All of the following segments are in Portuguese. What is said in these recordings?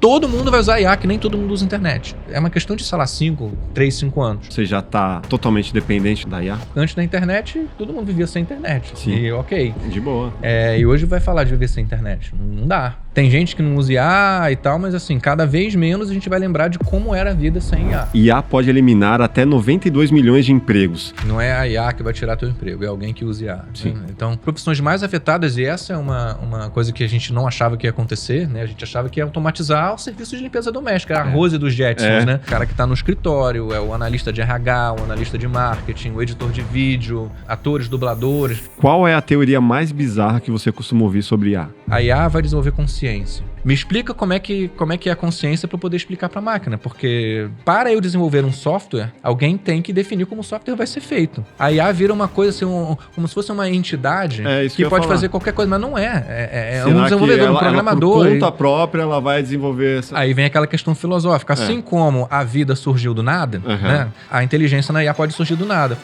Todo mundo vai usar IA, que nem todo mundo usa internet. É uma questão de, sei lá, 3, 5 anos. Você já está totalmente dependente da IA? Antes da internet, todo mundo vivia sem internet. Sim. E ok. De boa. E hoje vai falar de viver sem internet. Não dá. Tem gente que não usa IA e tal, mas assim, cada vez menos a gente vai lembrar de como era a vida sem IA. IA pode eliminar até 92 milhões de empregos. Não é a IA que vai tirar teu emprego, é alguém que usa IA. Sim. Né? Então, profissões mais afetadas, e essa é uma coisa que a gente não achava que ia acontecer, né? A gente achava que ia automatizar o serviço de limpeza doméstica, a Rose dos Jetsons, né? O cara que tá no escritório, é o analista de RH, o analista de marketing, o editor de vídeo, atores, dubladores. Qual é a teoria mais bizarra que você costuma ouvir sobre IA? A IA vai desenvolver consciência. Me explica como é que é a consciência para eu poder explicar para a máquina, porque para eu desenvolver um software, alguém tem que definir como o software vai ser feito. A IA vira uma coisa assim, como se fosse uma entidade que pode fazer qualquer coisa, mas não é. É um desenvolvedor, um programador. Por conta própria, ela vai desenvolver essa... Aí vem aquela questão filosófica. Assim como a vida surgiu do nada, né? A inteligência na IA pode surgir do nada.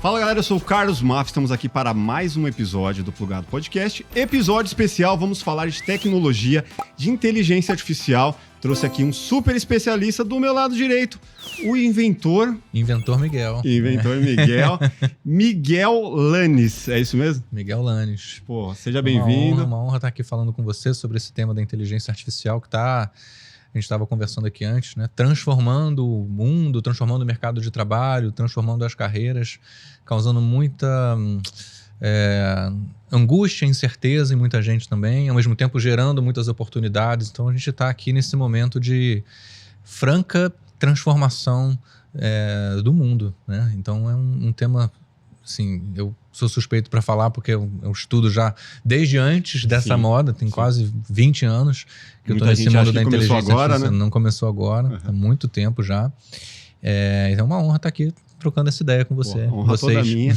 Fala galera, eu sou o Carlos Maff, estamos aqui para mais um episódio do Plugado Podcast. Episódio especial, vamos falar de tecnologia, de inteligência artificial. Trouxe aqui um super especialista do meu lado direito, o inventor... Inventor Miguel. Inventor Miguel. Miguel Lanes, é isso mesmo? Miguel Lanes. Pô, seja bem-vindo. Uma honra estar aqui falando com você sobre esse tema da inteligência artificial que está... A gente estava conversando aqui antes, né? Transformando o mundo, transformando o mercado de trabalho, transformando as carreiras, causando muita angústia, incerteza em muita gente também, ao mesmo tempo gerando muitas oportunidades. Então a gente está aqui nesse momento de franca transformação do mundo, né? Então é um tema, assim, eu sou suspeito para falar porque eu estudo já desde antes dessa moda, tem quase 20 anos que eu estou nesse mundo da inteligência artificial. Né? Não começou agora, há muito tempo já. Então é uma honra estar aqui trocando essa ideia com você. Honra toda minha.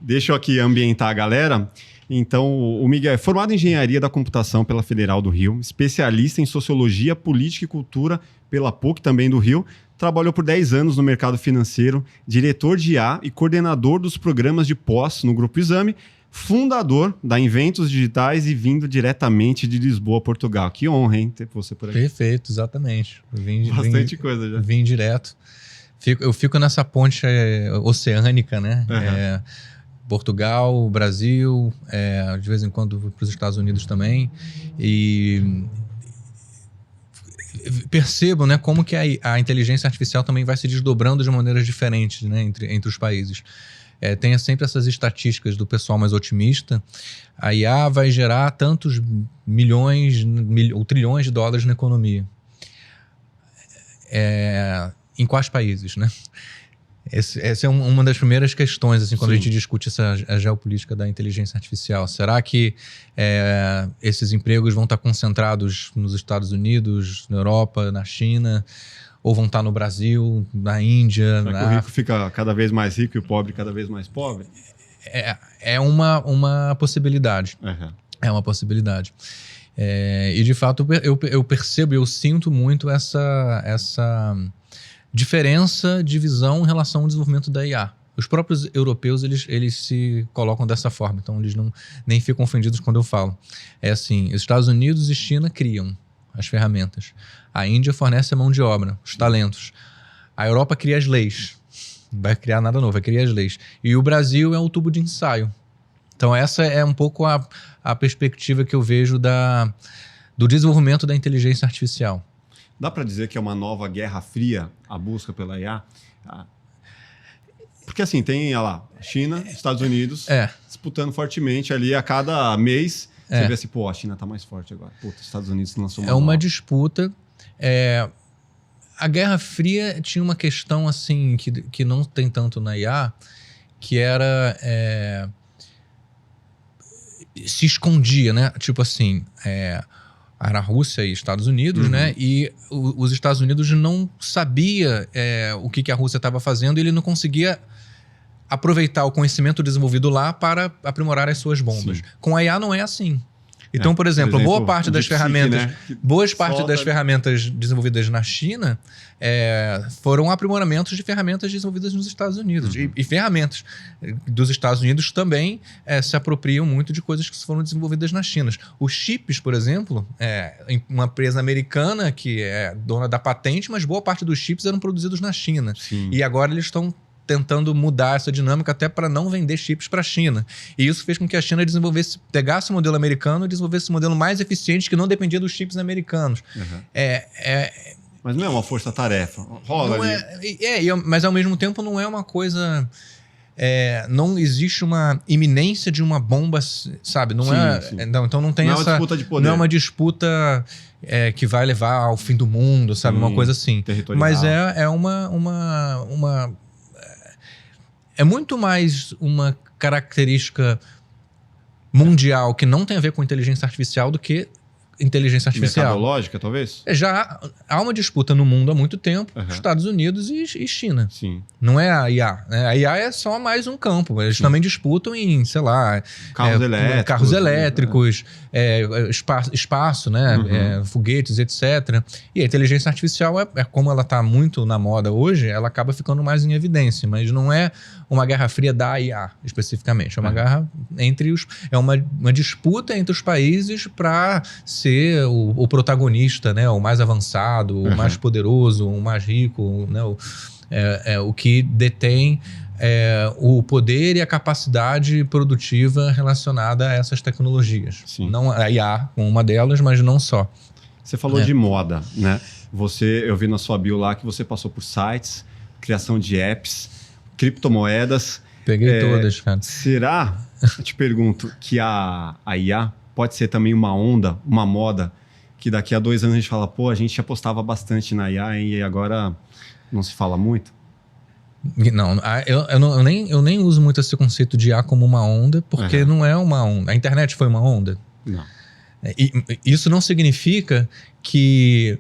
Deixa eu aqui ambientar a galera. Então, o Miguel é formado em Engenharia da Computação pela Federal do Rio, especialista em Sociologia, Política e Cultura pela PUC também do Rio, trabalhou por 10 anos no mercado financeiro, diretor de IA e coordenador dos programas de pós no Grupo Exame, fundador da Inventos Digitais e vindo diretamente de Lisboa, Portugal. Que honra, hein, ter você por aqui. Perfeito, exatamente. Bastante coisa já. Vim direto. Eu fico nessa ponte oceânica, né? Portugal, Brasil, de vez em quando para os Estados Unidos também. E percebo, né, como que a inteligência artificial também vai se desdobrando de maneiras diferentes, né, entre os países. Tem sempre essas estatísticas do pessoal mais otimista. A IA vai gerar tantos milhões ou trilhões de dólares na economia. Em quais países, né? Essa é uma das primeiras questões, assim, quando a gente discute a geopolítica da inteligência artificial. Será que esses empregos vão estar concentrados nos Estados Unidos, na Europa, na China, ou vão estar no Brasil, na Índia? Será que o rico fica cada vez mais rico e o pobre cada vez mais pobre? É uma possibilidade. É uma possibilidade. E, de fato, eu percebo e eu sinto muito essa diferença de visão em relação ao desenvolvimento da IA. Os próprios europeus, eles se colocam dessa forma, então eles nem ficam ofendidos quando eu falo. É assim, os Estados Unidos e China criam as ferramentas. A Índia fornece a mão de obra, os talentos. A Europa cria as leis. Não vai criar nada novo, vai criar as leis. E o Brasil é o tubo de ensaio. Então essa é um pouco a perspectiva que eu vejo do desenvolvimento da inteligência artificial. Dá para dizer que é uma nova guerra fria a busca pela IA? Porque assim, tem lá, China, Estados Unidos disputando fortemente ali a cada mês. Você vê assim, pô, a China tá mais forte agora. Puta, os Estados Unidos lançou uma uma disputa. A Guerra Fria tinha uma questão assim que não tem tanto na IA, que era... se escondia, né? Tipo assim... Era a Rússia e Estados Unidos, né? E os Estados Unidos não sabia o que a Rússia estava fazendo e ele não conseguia aproveitar o conhecimento desenvolvido lá para aprimorar as suas bombas. Com a IA não é assim. Então, por exemplo, boa parte das DeepSeek, ferramentas, né? boas partes das ferramentas desenvolvidas na China foram aprimoramentos de ferramentas desenvolvidas nos Estados Unidos. E ferramentas dos Estados Unidos também se apropriam muito de coisas que foram desenvolvidas na China. Os chips, por exemplo, uma empresa americana que é dona da patente, mas boa parte dos chips eram produzidos na China. Sim. E agora eles estão tentando mudar essa dinâmica até para não vender chips para a China. E isso fez com que a China pegasse o modelo americano e desenvolvesse um modelo mais eficiente que não dependia dos chips americanos. Mas não é uma força-tarefa. Rola ali. Mas ao mesmo tempo não é uma coisa... não existe uma iminência de uma bomba, sabe? Não sim. Então não tem não essa... é uma disputa de poder. Não é uma disputa que vai levar ao fim do mundo, sabe? Uma coisa assim. Mas é muito mais uma característica mundial que não tem a ver com inteligência artificial do que inteligência artificial. Mercadológica, talvez? Já há uma disputa no mundo há muito tempo, Estados Unidos e China. Sim. Não é a IA. A IA é só mais um campo. Eles também disputam em, sei lá... Carros elétricos, espaço, né? Foguetes, etc. E a inteligência artificial, como ela está muito na moda hoje, ela acaba ficando mais em evidência. Mas não é uma guerra fria da IA, especificamente. É uma guerra entre os... É uma disputa entre os países para ser o protagonista, né? O mais avançado, o mais poderoso, o mais rico, né? O que detém o poder e a capacidade produtiva relacionada a essas tecnologias. Sim. Não a IA como uma delas, mas não só. Você falou de moda, né? Eu vi na sua bio lá que você passou por sites, criação de apps, criptomoedas. Peguei todas, cara. Será, eu te pergunto, que a IA pode ser também uma onda, uma moda, que daqui a 2 anos a gente fala, a gente apostava bastante na IA e agora não se fala muito? Não, eu nem uso muito esse conceito de IA como uma onda, porque não é uma onda. A internet foi uma onda? Não. Isso não significa que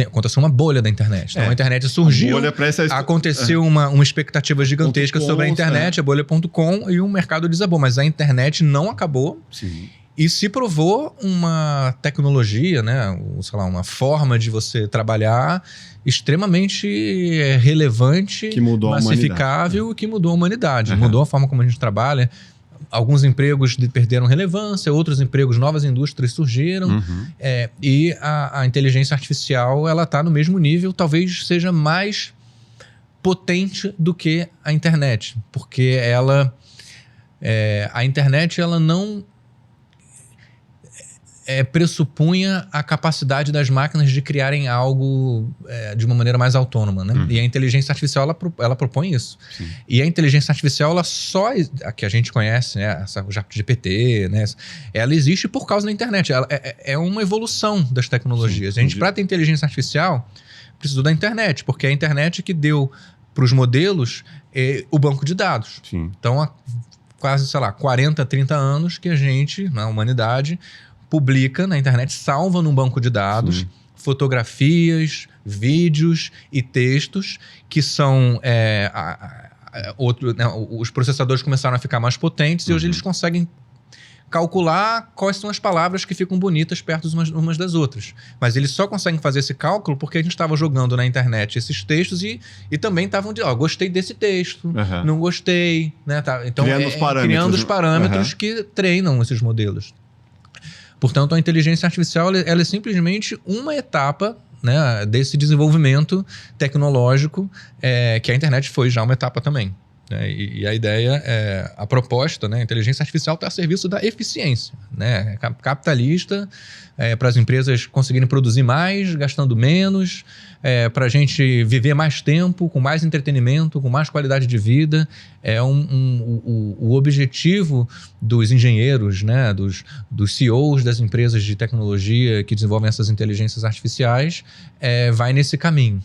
aconteceu uma bolha da internet. Então, a internet surgiu, aconteceu uma expectativa gigantesca sobre a internet, a bolha.com, e o mercado desabou. Mas a internet não acabou. Sim. E se provou uma tecnologia, né, uma forma de você trabalhar extremamente relevante, que mudou massificável, que mudou a humanidade. Mudou a forma como a gente trabalha. Alguns empregos perderam relevância, outros empregos, novas indústrias surgiram. E a inteligência artificial, ela está no mesmo nível, talvez seja mais potente do que a internet. Porque a internet, ela não pressupunha a capacidade das máquinas de criarem algo de uma maneira mais autônoma, né? E a inteligência artificial, ela propõe isso. Sim. E a inteligência artificial, ela só... A que a gente conhece, né? O GPT, né? Ela existe por causa da internet. Ela é uma evolução das tecnologias. Sim, a gente, para ter inteligência artificial, precisou da internet, porque é a internet que deu para os modelos o banco de dados. Sim. Então, há quase, 40, 30 anos que a gente, na humanidade, publica na internet, salva num banco de dados, fotografias, vídeos e textos que são... os processadores começaram a ficar mais potentes e hoje eles conseguem calcular quais são as palavras que ficam bonitas perto umas das outras. Mas eles só conseguem fazer esse cálculo porque a gente estava jogando na internet esses textos e também estavam gostei desse texto, não gostei. Né? Então, criando os parâmetros que treinam esses modelos. Portanto, a inteligência artificial ela é simplesmente uma etapa, né, desse desenvolvimento tecnológico, que a internet foi já uma etapa também. E a ideia, a proposta, né, a inteligência artificial está a serviço da eficiência, né, capitalista, para as empresas conseguirem produzir mais, gastando menos, para a gente viver mais tempo, com mais entretenimento, com mais qualidade de vida. O objetivo dos engenheiros, né, dos CEOs das empresas de tecnologia que desenvolvem essas inteligências artificiais, vai nesse caminho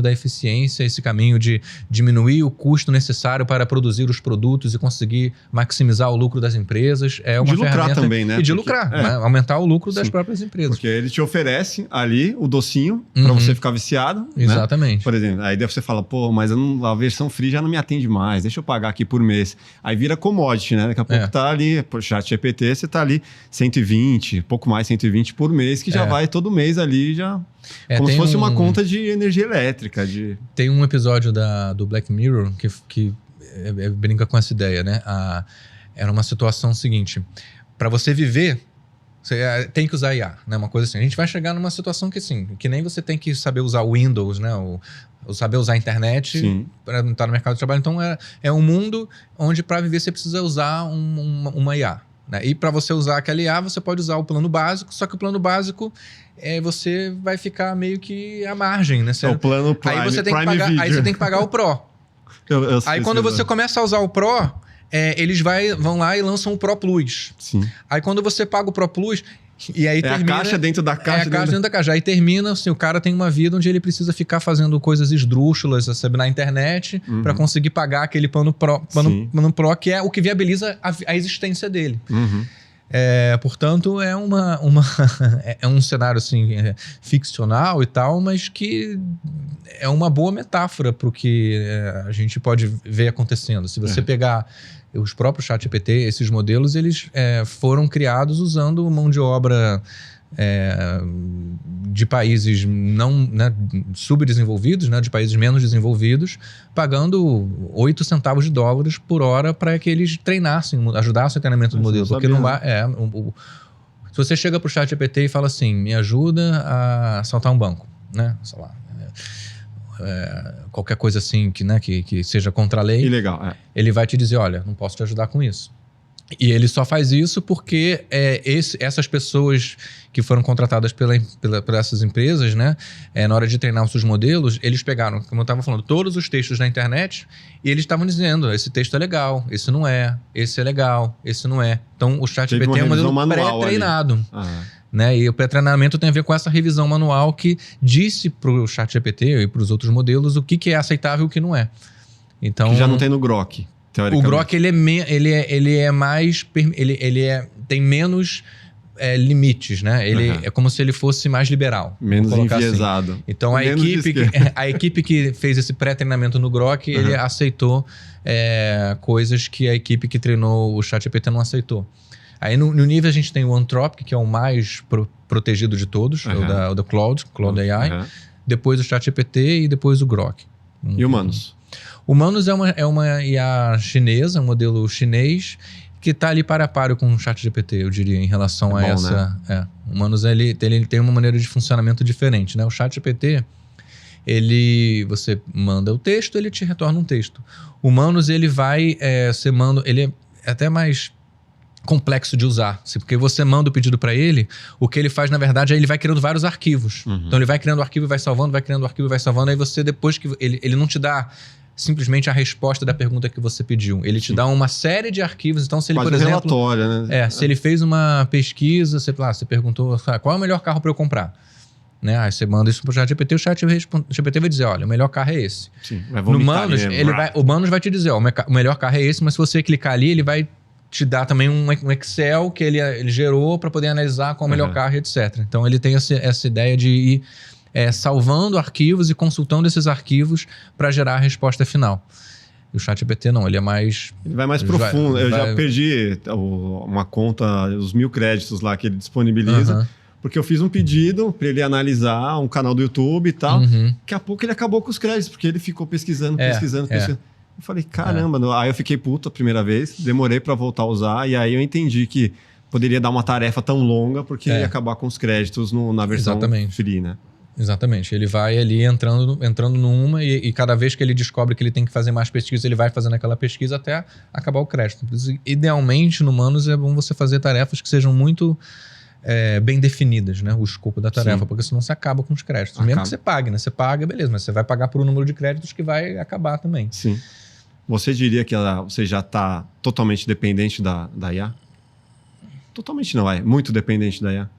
da eficiência, esse caminho de diminuir o custo necessário necessário para produzir os produtos e conseguir maximizar o lucro das empresas. É uma de lucrar ferramenta também, né? E de lucrar, né? Aumentar o lucro das próprias empresas. Porque ele te oferece ali o docinho para você ficar viciado. Exatamente. Né? Por exemplo, aí daí você fala, pô, mas a versão free já não me atende mais, deixa eu pagar aqui por mês. Aí vira commodity, né? Daqui a pouco tá ali, por ChatGPT, você tá ali 120, pouco mais 120 por mês, que já vai todo mês ali, já... como se fosse uma conta de energia elétrica. Tem um episódio do Black Mirror que brinca com essa ideia, né? Era uma situação seguinte: para você viver, você tem que usar IA, né? Uma coisa assim. A gente vai chegar numa situação que, assim, que nem você tem que saber usar o Windows, né? Ou saber usar a internet para estar no mercado de trabalho. Então, é um mundo onde para viver você precisa usar uma IA. Né? E para você usar aquela IA, você pode usar o plano básico, só que o plano básico você vai ficar meio que à margem, né? É o plano Prime, aí você tem que pagar o Pro. Aí quando você começa a usar o Pro, eles vão lá e lançam o Pro Plus. Sim. Aí quando você paga o Pro Plus, e aí termina... a caixa dentro da caixa. É a caixa dentro da caixa. Aí termina, assim, o cara tem uma vida onde ele precisa ficar fazendo coisas esdrúxulas, sabe, na internet, para conseguir pagar aquele plano Pro, que é o que viabiliza a existência dele. Portanto, é um cenário assim, ficcional e tal, mas que é uma boa metáfora para o que a gente pode ver acontecendo. Se você pegar os próprios ChatGPT, esses modelos, eles foram criados usando mão de obra de países não, né, subdesenvolvidos, né, de países menos desenvolvidos, pagando 8 centavos de dólares por hora para que eles treinassem, ajudassem o treinamento do modelo. Porque não vai... se você chega para o ChatGPT e fala assim, me ajuda a assaltar um banco, né? Sei lá... qualquer coisa assim que seja contra a lei, ilegal, ele vai te dizer, olha, não posso te ajudar com isso. E ele só faz isso porque essas pessoas que foram contratadas por essas empresas, né, na hora de treinar os seus modelos, eles pegaram, como eu estava falando, todos os textos da internet e eles estavam dizendo, esse texto é legal, esse não é, esse é legal, esse não é. Então o ChatGPT é um modelo pré-treinado. Né? E o pré-treinamento tem a ver com essa revisão manual que disse para o ChatGPT e para os outros modelos o que é aceitável e o que não é. Então, que já não tem no Grok, teoricamente. O Grok tem menos limites, né? Ele é como se ele fosse mais liberal. Menos enviesado. Assim. Então a equipe que fez esse pré-treinamento no Grok, ele aceitou coisas que a equipe que treinou o ChatGPT não aceitou. Aí no nível a gente tem o Anthropic, que é o mais protegido de todos, o da Claude AI. Depois o ChatGPT e depois o Grok. E o Manus? O Manus é uma IA chinesa, um modelo chinês, que está ali para a páreo com o ChatGPT, eu diria, em relação a essa... Né? O Manus ele tem uma maneira de funcionamento diferente, né? O ChatGPT, você manda o texto, ele te retorna um texto. O Manus, ele é até mais complexo de usar, porque você manda o pedido para ele, o que ele faz, na verdade, é ele vai criando vários arquivos. Então ele vai criando o arquivo e vai salvando, vai criando o arquivo e vai salvando, aí você, depois que ele não te dá simplesmente a resposta da pergunta que você pediu. Ele te dá uma série de arquivos. Então, se ele, por exemplo... relatório, né? Se ele fez uma pesquisa, você perguntou qual é o melhor carro para eu comprar. Né? Aí você manda isso pro ChatGPT, o ChatGPT vai dizer, olha, o melhor carro é esse. Sim, vai vomitar, no Manus, o Manus vai te dizer, ó, o melhor carro é esse, mas se você clicar ali, ele vai te dar também um Excel que ele gerou para poder analisar qual é o melhor carro, etc. Então, ele tem essa ideia de ir salvando arquivos e consultando esses arquivos para gerar a resposta final. E o ChatGPT não, ele é mais... Ele vai mais profundo. Eu já perdi uma conta, os 1000 créditos lá que ele disponibiliza, porque eu fiz um pedido para ele analisar um canal do YouTube e tal. Daqui a pouco ele acabou com os créditos, porque ele ficou pesquisando. Eu falei, caramba, aí eu fiquei puto a primeira vez, demorei para voltar a usar, e aí eu entendi que poderia dar uma tarefa tão longa, porque ia acabar com os créditos na versão free, né? Exatamente, ele vai ali entrando numa e cada vez que ele descobre que ele tem que fazer mais pesquisa, ele vai fazendo aquela pesquisa até acabar o crédito. Idealmente, no Manus, é bom você fazer tarefas que sejam muito bem definidas, né? O escopo da tarefa, porque senão você acaba com os créditos. Mesmo que você pague, né? Você paga, beleza, mas você vai pagar por um número de créditos que vai acabar também. Sim. Você diria que você já está totalmente dependente da IA? Totalmente não, muito dependente da IA?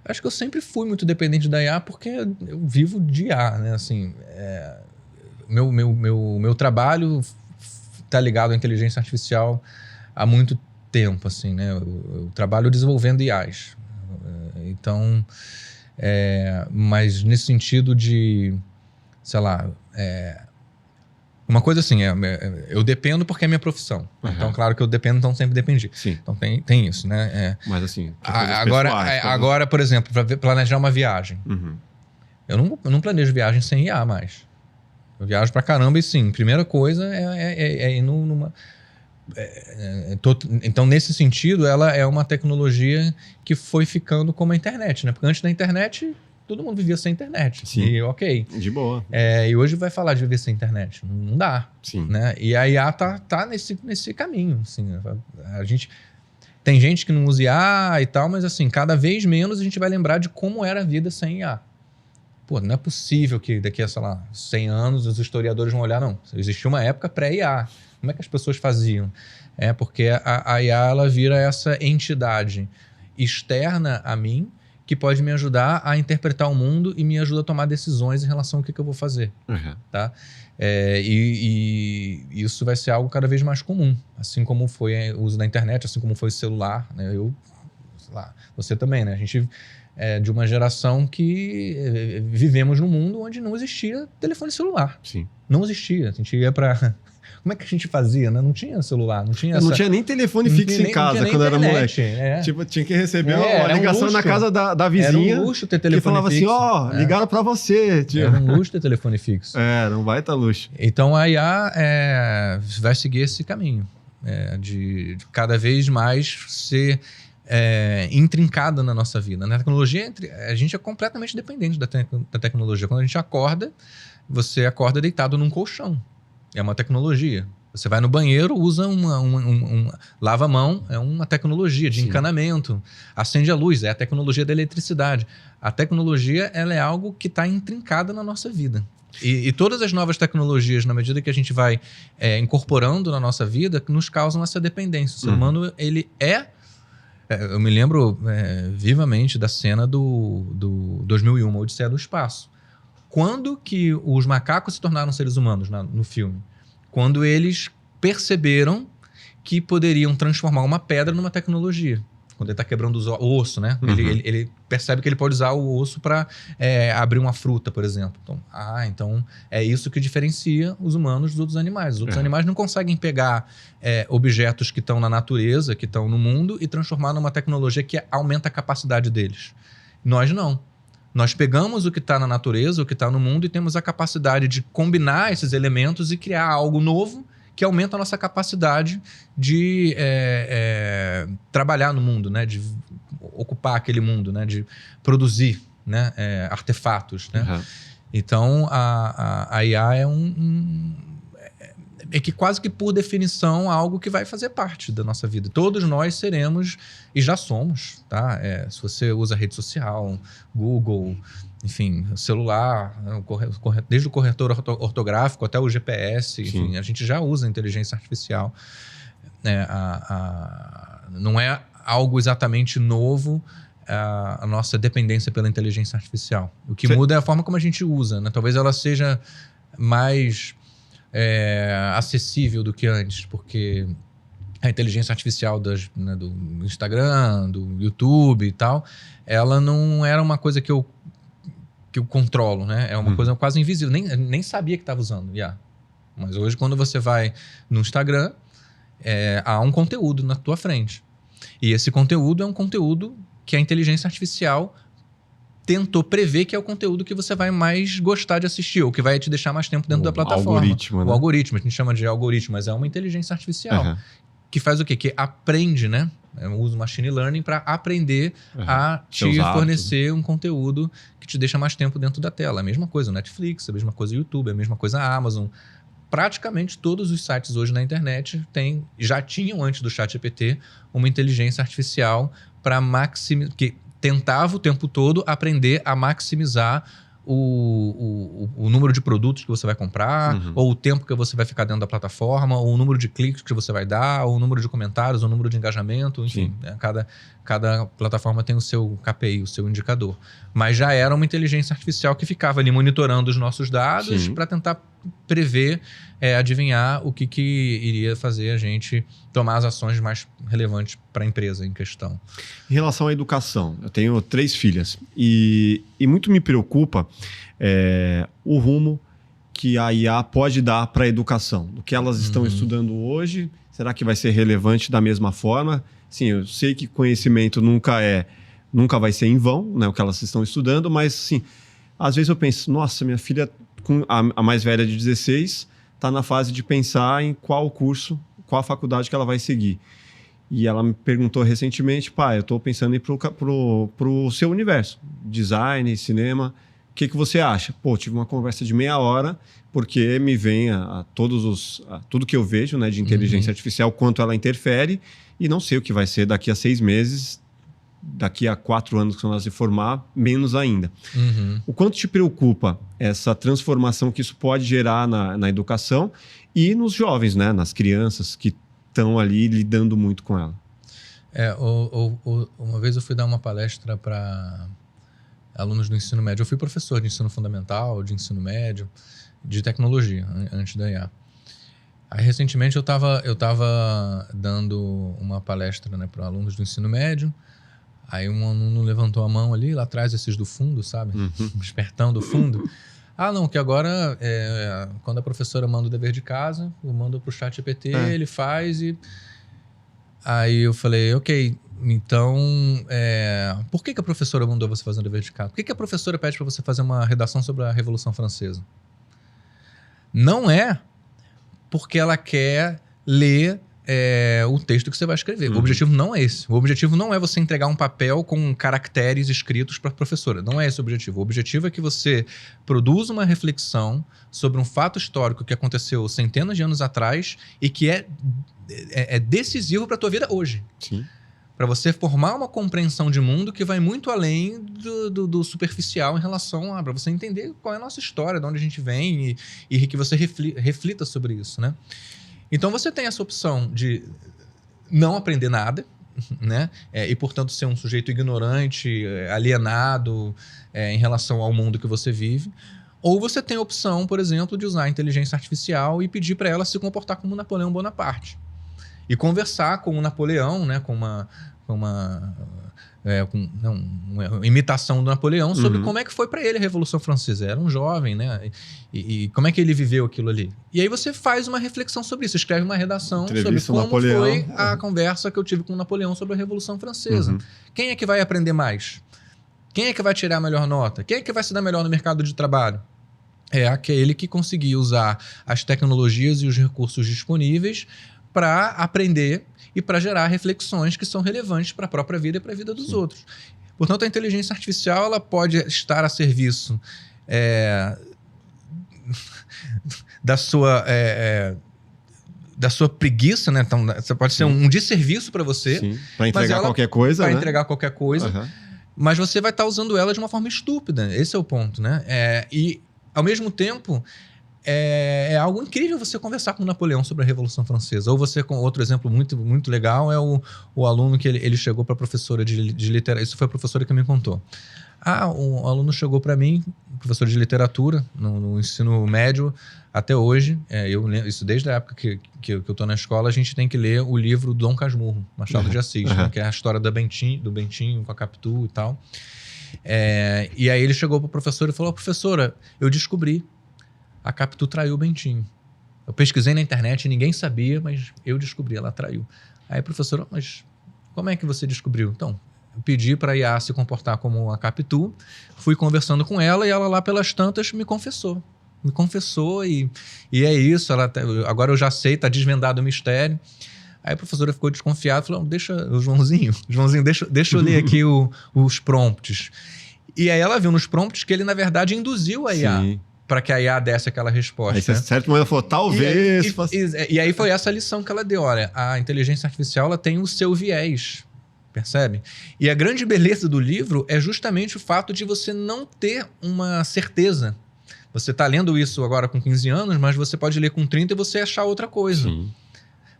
Acho que eu sempre fui muito dependente da IA porque eu vivo de IA, né? Assim, meu trabalho está ligado à inteligência artificial há muito tempo, assim, né? Eu trabalho desenvolvendo IAs. Então, mas nesse sentido de, sei lá, uma coisa assim, eu dependo porque é minha profissão. Uhum. Então, claro que eu dependo, então sempre dependi. Sim. Então tem isso, né? Mas assim, agora, por exemplo, para planejar uma viagem. Uhum. Eu não planejo viagem sem IA mais. Eu viajo pra caramba e sim, primeira coisa é ir numa... Então, nesse sentido, ela é uma tecnologia que foi ficando como a internet, né? Porque antes da internet, todo mundo vivia sem internet. Sim. E ok. De boa. E hoje vai falar de viver sem internet. Não dá. Sim. Né? E a IA tá nesse caminho. Assim, tem gente que não usa IA e tal, mas assim, cada vez menos a gente vai lembrar de como era a vida sem IA. Pô, não é possível que daqui a, sei lá, 100 anos os historiadores vão olhar, não. Existia uma época pré-IA. Como é que as pessoas faziam? Porque a IA ela vira essa entidade externa a mim que pode me ajudar a interpretar o mundo e me ajuda a tomar decisões em relação ao que eu vou fazer. Uhum. Tá? E isso vai ser algo cada vez mais comum. Assim como foi o uso da internet, assim como foi o celular. Né? Sei lá, você também, né? A gente... de uma geração que vivemos num mundo onde não existia telefone celular. Sim. Não existia. A gente ia para... Como é que a gente fazia, né? Não tinha celular, não tinha Não tinha nem telefone fixo em casa quando era moleque. Tipo, tinha que receber uma ligação na casa da vizinha. Era um luxo ter telefone fixo. Que falava assim, ligaram pra você. Tipo. Era um luxo ter telefone fixo. Não vai estar luxo. Então a IA vai seguir esse caminho. De cada vez mais ser... intrincada na nossa vida. Na tecnologia, a gente é completamente dependente da tecnologia. Quando a gente acorda, você acorda deitado num colchão. É uma tecnologia. Você vai no banheiro, usa lava a mão, é uma tecnologia de encanamento. Acende a luz, é a tecnologia da eletricidade. A tecnologia ela é algo que está intrincada na nossa vida. E todas as novas tecnologias, na medida que a gente vai incorporando na nossa vida, nos causam essa dependência. O ser humano, ele eu me lembro vivamente da cena do 2001, Odisseia do Espaço. Quando que os macacos se tornaram seres humanos no filme? Quando eles perceberam que poderiam transformar uma pedra numa tecnologia. Quando ele está quebrando o osso, né? Uhum. Ele percebe que ele pode usar o osso para abrir uma fruta, por exemplo. Então é isso que diferencia os humanos dos outros animais. Os outros animais não conseguem pegar objetos que estão na natureza, que estão no mundo, e transformar numa tecnologia que aumenta a capacidade deles. Nós não. Nós pegamos o que está na natureza, o que está no mundo, e temos a capacidade de combinar esses elementos e criar algo novo que aumenta a nossa capacidade de trabalhar no mundo, né? De ocupar aquele mundo, né? De produzir, né? Artefatos. Né? Uhum. Então, a IA é que quase que por definição algo que vai fazer parte da nossa vida. Todos nós seremos, e já somos, tá? Se você usa rede social, Google, enfim, celular, desde o corretor ortográfico até o GPS, enfim, a gente já usa inteligência artificial. Não é algo exatamente novo a nossa dependência pela inteligência artificial. O que muda é a forma como a gente usa, né? Talvez ela seja mais acessível do que antes, porque a inteligência artificial do Instagram, do YouTube e tal, ela não era uma coisa que eu controlo, né? É uma coisa quase invisível. Nem sabia que estava usando IA. Mas hoje, quando você vai no Instagram, há um conteúdo na tua frente. E esse conteúdo é um conteúdo que a inteligência artificial tentou prever que é o conteúdo que você vai mais gostar de assistir, ou que vai te deixar mais tempo dentro da plataforma. Algoritmo, né? O algoritmo, a gente chama de algoritmo, mas é uma inteligência artificial. Que faz o quê? Que aprende, né? Usa o machine learning para aprender a te fornecer um conteúdo que te deixa mais tempo dentro da tela. A mesma coisa o Netflix, a mesma coisa o YouTube, a mesma coisa a Amazon. Praticamente todos os sites hoje na internet já tinham, antes do ChatGPT, uma inteligência artificial para que tentava o tempo todo aprender a maximizar o número de produtos que você vai comprar, ou o tempo que você vai ficar dentro da plataforma, ou o número de cliques que você vai dar, ou o número de comentários, ou o número de engajamento, enfim. Né? Cada plataforma tem o seu KPI, o seu indicador. Mas já era uma inteligência artificial que ficava ali monitorando os nossos dados para tentar prever, adivinhar o que iria fazer a gente tomar as ações mais relevantes para a empresa em questão. Em relação à educação, eu tenho 3 filhas e muito me preocupa o rumo que a IA pode dar para a educação. Do que elas estão estudando hoje, será que vai ser relevante da mesma forma? Sim, eu sei que conhecimento nunca vai ser em vão, né, o que elas estão estudando, mas sim, às vezes eu penso, nossa, minha filha, a mais velha de 16, está na fase de pensar em qual curso, qual a faculdade que ela vai seguir. E ela me perguntou recentemente, pai, eu estou pensando em ir pro seu universo, design, cinema, o que você acha? Pô, tive uma conversa de meia hora, porque me vem tudo que eu vejo, né, de inteligência artificial, quanto ela interfere, e não sei o que vai ser daqui a 6 meses, daqui a 4 anos, quando ela se formar, menos ainda. O quanto te preocupa essa transformação que isso pode gerar na educação e nos jovens, né, nas crianças que estão ali lidando muito com ela? Uma vez eu fui dar uma palestra para alunos do ensino médio. Eu fui professor de ensino fundamental, de ensino médio, de tecnologia, antes da IA. Aí, recentemente, eu estava dando uma palestra, né, para alunos do ensino médio. Aí um aluno levantou a mão ali, lá atrás, esses do fundo, sabe? Espertão do fundo. Não, que agora, quando a professora manda o dever de casa, eu mando pro ChatGPT, ele faz e... Aí eu falei, ok, então, por que a professora mandou você fazer um dever de casa? Por que a professora pede para você fazer uma redação sobre a Revolução Francesa? Não é porque ela quer ler o texto que você vai escrever. O objetivo não é esse. O objetivo não é você entregar um papel com caracteres escritos para a professora. Não é esse o objetivo. O objetivo é que você produza uma reflexão sobre um fato histórico que aconteceu centenas de anos atrás e que é decisivo para a tua vida hoje. Sim. Para você formar uma compreensão de mundo que vai muito além do superficial em relação para você entender qual é a nossa história, de onde a gente vem e que você reflita sobre isso, né? Então você tem essa opção de não aprender nada, né? E, portanto, ser um sujeito ignorante, alienado em relação ao mundo que você vive. Ou você tem a opção, por exemplo, de usar a inteligência artificial e pedir para ela se comportar como Napoleão Bonaparte. E conversar com o Napoleão, né, com uma imitação do Napoleão sobre como é que foi para ele a Revolução Francesa. Era um jovem, né? E como é que ele viveu aquilo ali. E aí você faz uma reflexão sobre isso, escreve uma redação sobre como Napoleão. Foi a conversa que eu tive com o Napoleão sobre a Revolução Francesa. Quem é que vai aprender mais? Quem é que vai tirar a melhor nota? Quem é que vai se dar melhor no mercado de trabalho? É aquele que conseguir usar as tecnologias e os recursos disponíveis para aprender e para gerar reflexões que são relevantes para a própria vida e para a vida dos outros. Portanto, a inteligência artificial ela pode estar a serviço da sua preguiça, né? Então, você pode ser um desserviço para você. Para entregar qualquer coisa. Para entregar qualquer coisa. Mas você vai estar usando ela de uma forma estúpida. Esse é o ponto, né? E, ao mesmo tempo... É algo incrível você conversar com o Napoleão sobre a Revolução Francesa. Ou você, com outro exemplo muito, muito legal, é o aluno que ele chegou para a professora de literatura. Isso foi a professora que me contou. O aluno chegou para mim, professor de literatura, no ensino médio, até hoje. Isso desde a época que eu estou na escola, a gente tem que ler o livro Dom Casmurro, Machado de Assis, né, que é a história do Bentinho com a Capitu e tal. E aí ele chegou para a professora e falou: professora, eu descobri. A Capitu traiu o Bentinho. Eu pesquisei na internet, ninguém sabia, mas eu descobri, ela traiu. Aí, professora, mas como é que você descobriu? Então, eu pedi para a IA se comportar como a Capitu, fui conversando com ela e ela lá pelas tantas me confessou. Me confessou e é isso, agora eu já sei, está desvendado o mistério. Aí a professora ficou desconfiada, falou: deixa o Joãozinho, deixa eu ler aqui os prompts. E aí ela viu nos prompts que ele, na verdade, induziu a IA. Para que a IA desse aquela resposta. Aí, certo momento, ela falou, talvez... E aí foi essa lição que ela deu. Olha, a inteligência artificial ela tem o seu viés, percebe? E a grande beleza do livro é justamente o fato de você não ter uma certeza. Você está lendo isso agora com 15 anos, mas você pode ler com 30 e você achar outra coisa.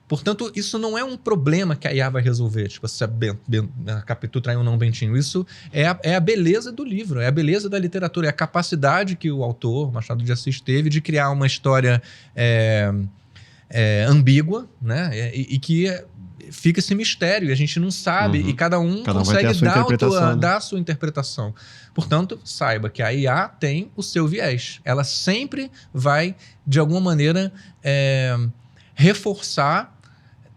Portanto, isso não é um problema que a IA vai resolver. Tipo, se a Capitu traiu ou não Bentinho. Isso é a beleza do livro, é a beleza da literatura, é a capacidade que o autor, Machado de Assis, teve de criar uma história ambígua, né? E que fica esse mistério, e a gente não sabe, e cada um consegue dar a sua interpretação. Portanto, saiba que a IA tem o seu viés. Ela sempre vai, de alguma maneira,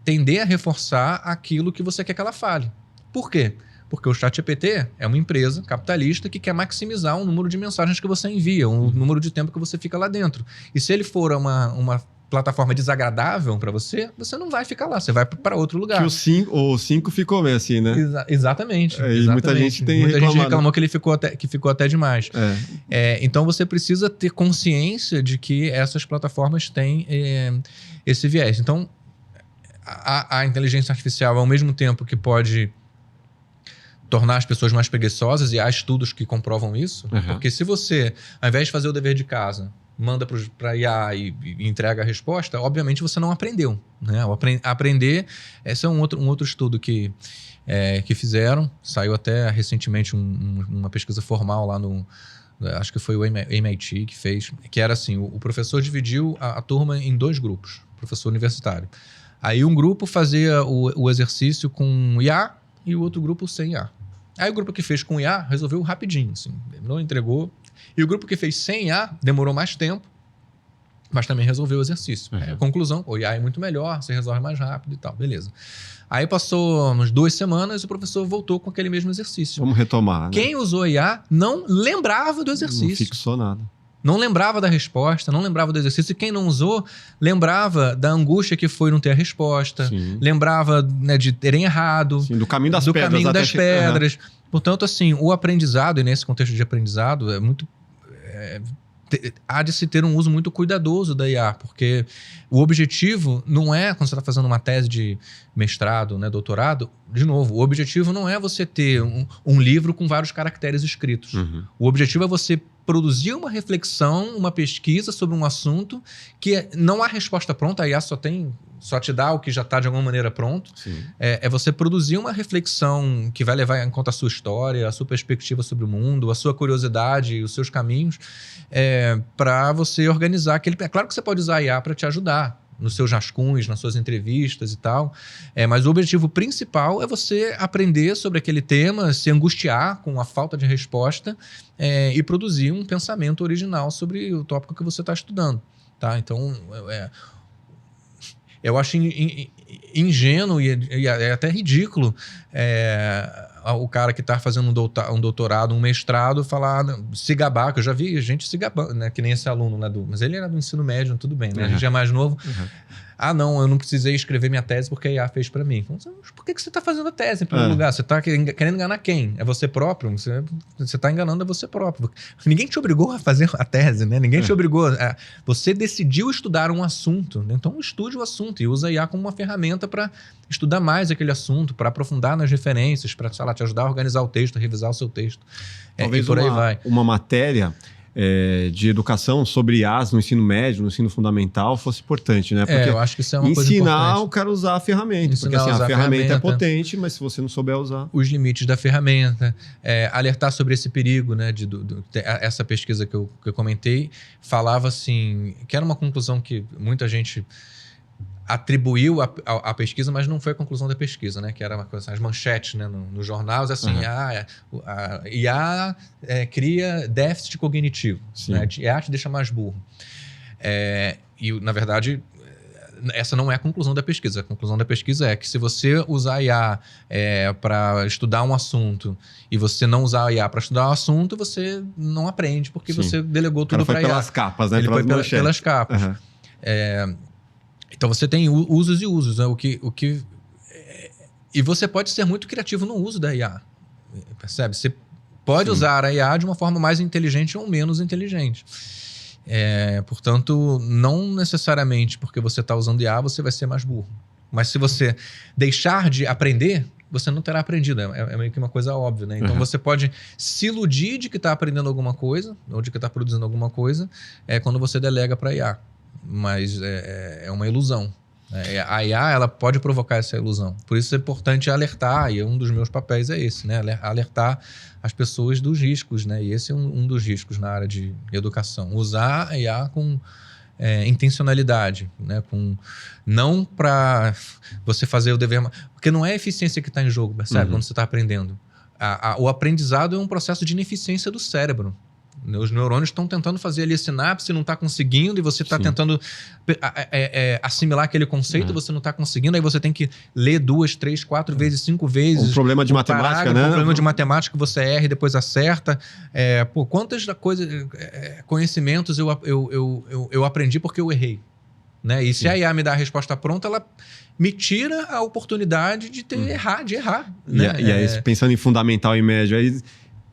tender a reforçar aquilo que você quer que ela fale. Por quê? Porque o ChatGPT é uma empresa capitalista que quer maximizar o número de mensagens que você envia, o número de tempo que você fica lá dentro. E se ele for uma plataforma desagradável para você, você não vai ficar lá, você vai para outro lugar. Que o 5 ficou meio assim, né? Exatamente. E muita gente reclamou que ele ficou até demais. Então você precisa ter consciência de que essas plataformas têm esse viés. Então, a inteligência artificial, ao mesmo tempo que pode tornar as pessoas mais preguiçosas, e há estudos que comprovam isso, porque se você, ao invés de fazer o dever de casa, manda para IA e entrega a resposta, obviamente você não aprendeu, né? Aprender, esse é um outro estudo que fizeram, saiu até recentemente uma pesquisa formal lá acho que foi o MIT que fez, que era assim, o professor dividiu a turma em 2 grupos, professor universitário. Aí um grupo fazia o exercício com IA e o outro grupo sem IA. Aí o grupo que fez com IA resolveu rapidinho, assim, terminou, entregou. E o grupo que fez sem IA demorou mais tempo, mas também resolveu o exercício. Conclusão, o IA é muito melhor, você resolve mais rápido e tal, beleza. Aí passou umas 2 semanas e o professor voltou com aquele mesmo exercício. Vamos retomar, né? Quem usou IA não lembrava do exercício. Não fixou nada. Não lembrava da resposta, não lembrava do exercício. E quem não usou, lembrava da angústia que foi não ter a resposta. Sim. Lembrava, né, de terem errado. Sim, do caminho das pedras. Portanto, assim, o aprendizado, e nesse contexto de aprendizado, há de se ter um uso muito cuidadoso da IA, porque o objetivo não é, quando você está fazendo uma tese de mestrado, né, doutorado, de novo, o objetivo não é você ter um livro com vários caracteres escritos. O objetivo é você produzir uma reflexão, uma pesquisa sobre um assunto que não há resposta pronta, a IA só te dá o que já está de alguma maneira pronto. É você produzir uma reflexão que vai levar em conta a sua história, a sua perspectiva sobre o mundo, a sua curiosidade e os seus caminhos, para você organizar aquele... É claro que você pode usar a IA para te ajudar nos seus rascunhos, nas suas entrevistas e tal, mas o objetivo principal é você aprender sobre aquele tema, se angustiar com a falta de resposta e produzir um pensamento original sobre o tópico que você está estudando. Tá? Então, eu acho ingênuo e é até ridículo o cara que está fazendo um doutorado, um mestrado, se gabar, que eu já vi gente se gabando, né? Que nem esse aluno lá mas ele era do ensino médio, tudo bem, né? A gente é mais novo. Ah, não, eu não precisei escrever minha tese porque a IA fez para mim. Então, por que você está fazendo a tese em primeiro lugar? Você está querendo enganar quem? É você próprio? Você está enganando a você próprio. Ninguém te obrigou a fazer a tese, né? Ninguém te obrigou. Você decidiu estudar um assunto, né? Então estude o assunto e usa a IA como uma ferramenta para estudar mais aquele assunto, para aprofundar nas referências, para, sei lá, te ajudar a organizar o texto, a revisar o seu texto. Talvez e por aí vai. Uma matéria de educação sobre IAs no ensino médio, no ensino fundamental, fosse importante, né? Porque eu acho que isso é uma coisa importante. Ensinar o cara a usar a ferramenta. Porque assim, a ferramenta é potente, mas se você não souber usar... Os limites da ferramenta, alertar sobre esse perigo, né? Essa pesquisa que eu comentei, falava assim, que era uma conclusão que muita gente atribuiu à pesquisa, mas não foi a conclusão da pesquisa, né? Que era uma coisa, as manchetes, né? No jornal, assim, a IA cria déficit cognitivo, né? A IA te deixa mais burro. E, na verdade, essa não é a conclusão da pesquisa. A conclusão da pesquisa é que se você usar a IA para estudar um assunto e você não usar a IA para estudar um assunto, você não aprende, porque você delegou tudo para a IA. Pelas capas, né? Ele foi pelas capas. Então você tem usos e usos, né? E você pode ser muito criativo no uso da IA, percebe? Você pode usar a IA de uma forma mais inteligente ou menos inteligente. Portanto, não necessariamente porque você está usando IA você vai ser mais burro. Mas se você deixar de aprender, você não terá aprendido. É meio que uma coisa óbvia, né? Então você pode se iludir de que está aprendendo alguma coisa ou de que está produzindo alguma coisa quando você delega para a IA. Mas é uma ilusão. A IA, ela pode provocar essa ilusão. Por isso é importante alertar, e um dos meus papéis é esse, né? Alertar as pessoas dos riscos, né? E esse é um dos riscos na área de educação. Usar a IA com intencionalidade, né? Não para você fazer o dever... Porque não é a eficiência que está em jogo, percebe? Quando você está aprendendo. O aprendizado é um processo de ineficiência do cérebro. Os neurônios estão tentando fazer ali a sinapse, não está conseguindo, e você está tentando assimilar aquele conceito, você não está conseguindo, aí você tem que ler 2, 3, 4 vezes, 5 vezes. Um problema de matemática, né? Um problema de matemática que você erra e depois acerta. Quantas conhecimentos eu aprendi porque eu errei. Né? E se a IA me dá a resposta pronta, ela me tira a oportunidade de de errar. Né? E aí, pensando em fundamental e médio, aí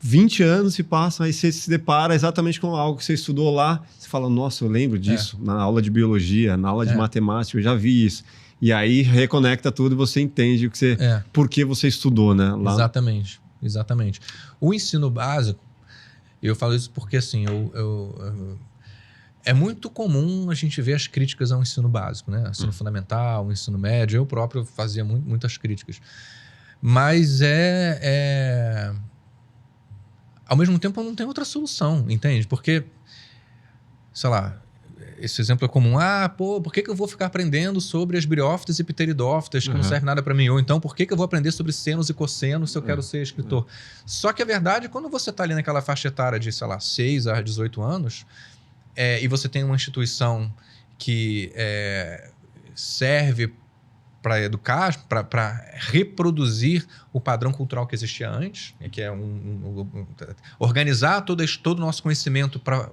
20 anos se passam, aí você se depara exatamente com algo que você estudou lá, você fala, nossa, eu lembro disso, na aula de biologia, na aula de matemática, eu já vi isso. E aí reconecta tudo e você entende o que você, por que você estudou, né? Lá. Exatamente. O ensino básico, eu falo isso porque assim, é muito comum a gente ver as críticas ao ensino básico, né? Ensino fundamental, ensino médio, eu próprio fazia muitas críticas. Mas ao mesmo tempo, não tem outra solução, entende? Porque, sei lá, esse exemplo é comum. Por que eu vou ficar aprendendo sobre as briófitas e pteridófitas, que não serve nada para mim? Ou então, por que eu vou aprender sobre senos e cossenos se eu quero ser escritor? Só que a verdade, quando você está ali naquela faixa etária de, sei lá, 6 a 18 anos, e você tem uma instituição que serve para educar, para reproduzir o padrão cultural que existia antes, que é organizar todo o nosso conhecimento para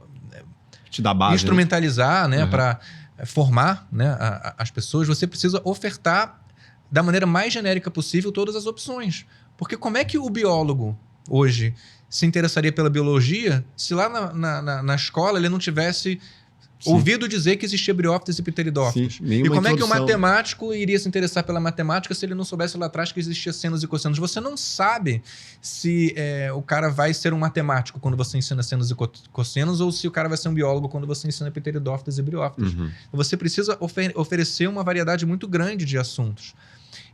te dar base, instrumentalizar, né? Para formar, né, as pessoas. Você precisa ofertar da maneira mais genérica possível todas as opções. Porque como é que o biólogo hoje se interessaria pela biologia se lá na escola ele não tivesse ouvido dizer que existia briófitas e pteridófitas? E como é que o matemático iria se interessar pela matemática se ele não soubesse lá atrás que existia senos e cossenos? Você não sabe se o cara vai ser um matemático quando você ensina senos e cossenos ou se o cara vai ser um biólogo quando você ensina pteridófitas e briófitas. Você precisa oferecer uma variedade muito grande de assuntos.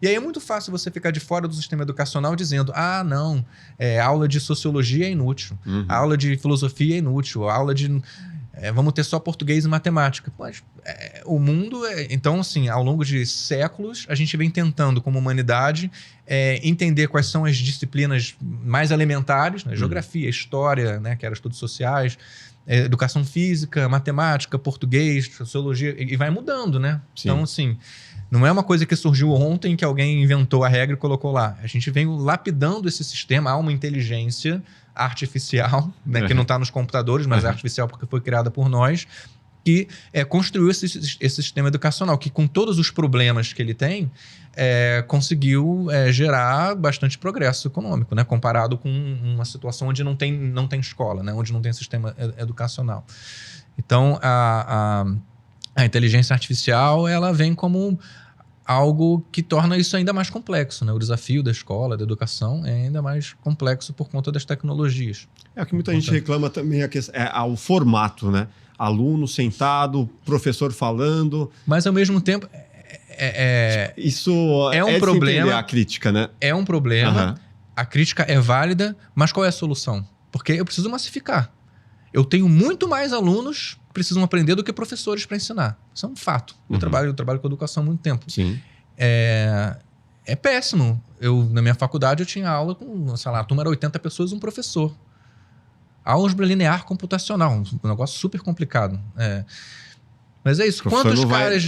E aí é muito fácil você ficar de fora do sistema educacional dizendo, não, a aula de sociologia é inútil, a aula de filosofia é inútil, a aula de... vamos ter só português e matemática. Mas o mundo... Então, assim, ao longo de séculos, a gente vem tentando, como humanidade, entender quais são as disciplinas mais elementares, né? Geografia, história, né? Que eram estudos sociais, educação física, matemática, português, sociologia, e vai mudando, né? Sim. Então, assim... Não é uma coisa que surgiu ontem que alguém inventou a regra e colocou lá. A gente vem lapidando esse sistema. Há uma inteligência artificial, né, que não está nos computadores, mas é artificial porque foi criada por nós, que construiu esse sistema educacional, que com todos os problemas que ele tem, conseguiu gerar bastante progresso econômico, né, comparado com uma situação onde não tem escola, né, onde não tem sistema educacional. Então, a inteligência artificial, ela vem como algo que torna isso ainda mais complexo, né? O desafio da escola, da educação, é ainda mais complexo por conta das tecnologias. O que muita gente reclama também o formato, né? Aluno sentado, professor falando. Mas, ao mesmo tempo, isso um problema. A crítica, né? É um problema. A crítica é válida, mas qual é a solução? Porque eu preciso massificar. Eu tenho muito mais alunos que precisam aprender do que professores para ensinar. Isso é um fato. Eu trabalho com educação há muito tempo. Sim. É péssimo. Na minha faculdade, eu tinha aula com, sei lá, a turma era 80 pessoas e um professor. Álgebra linear computacional. Um negócio super complicado. Mas é isso.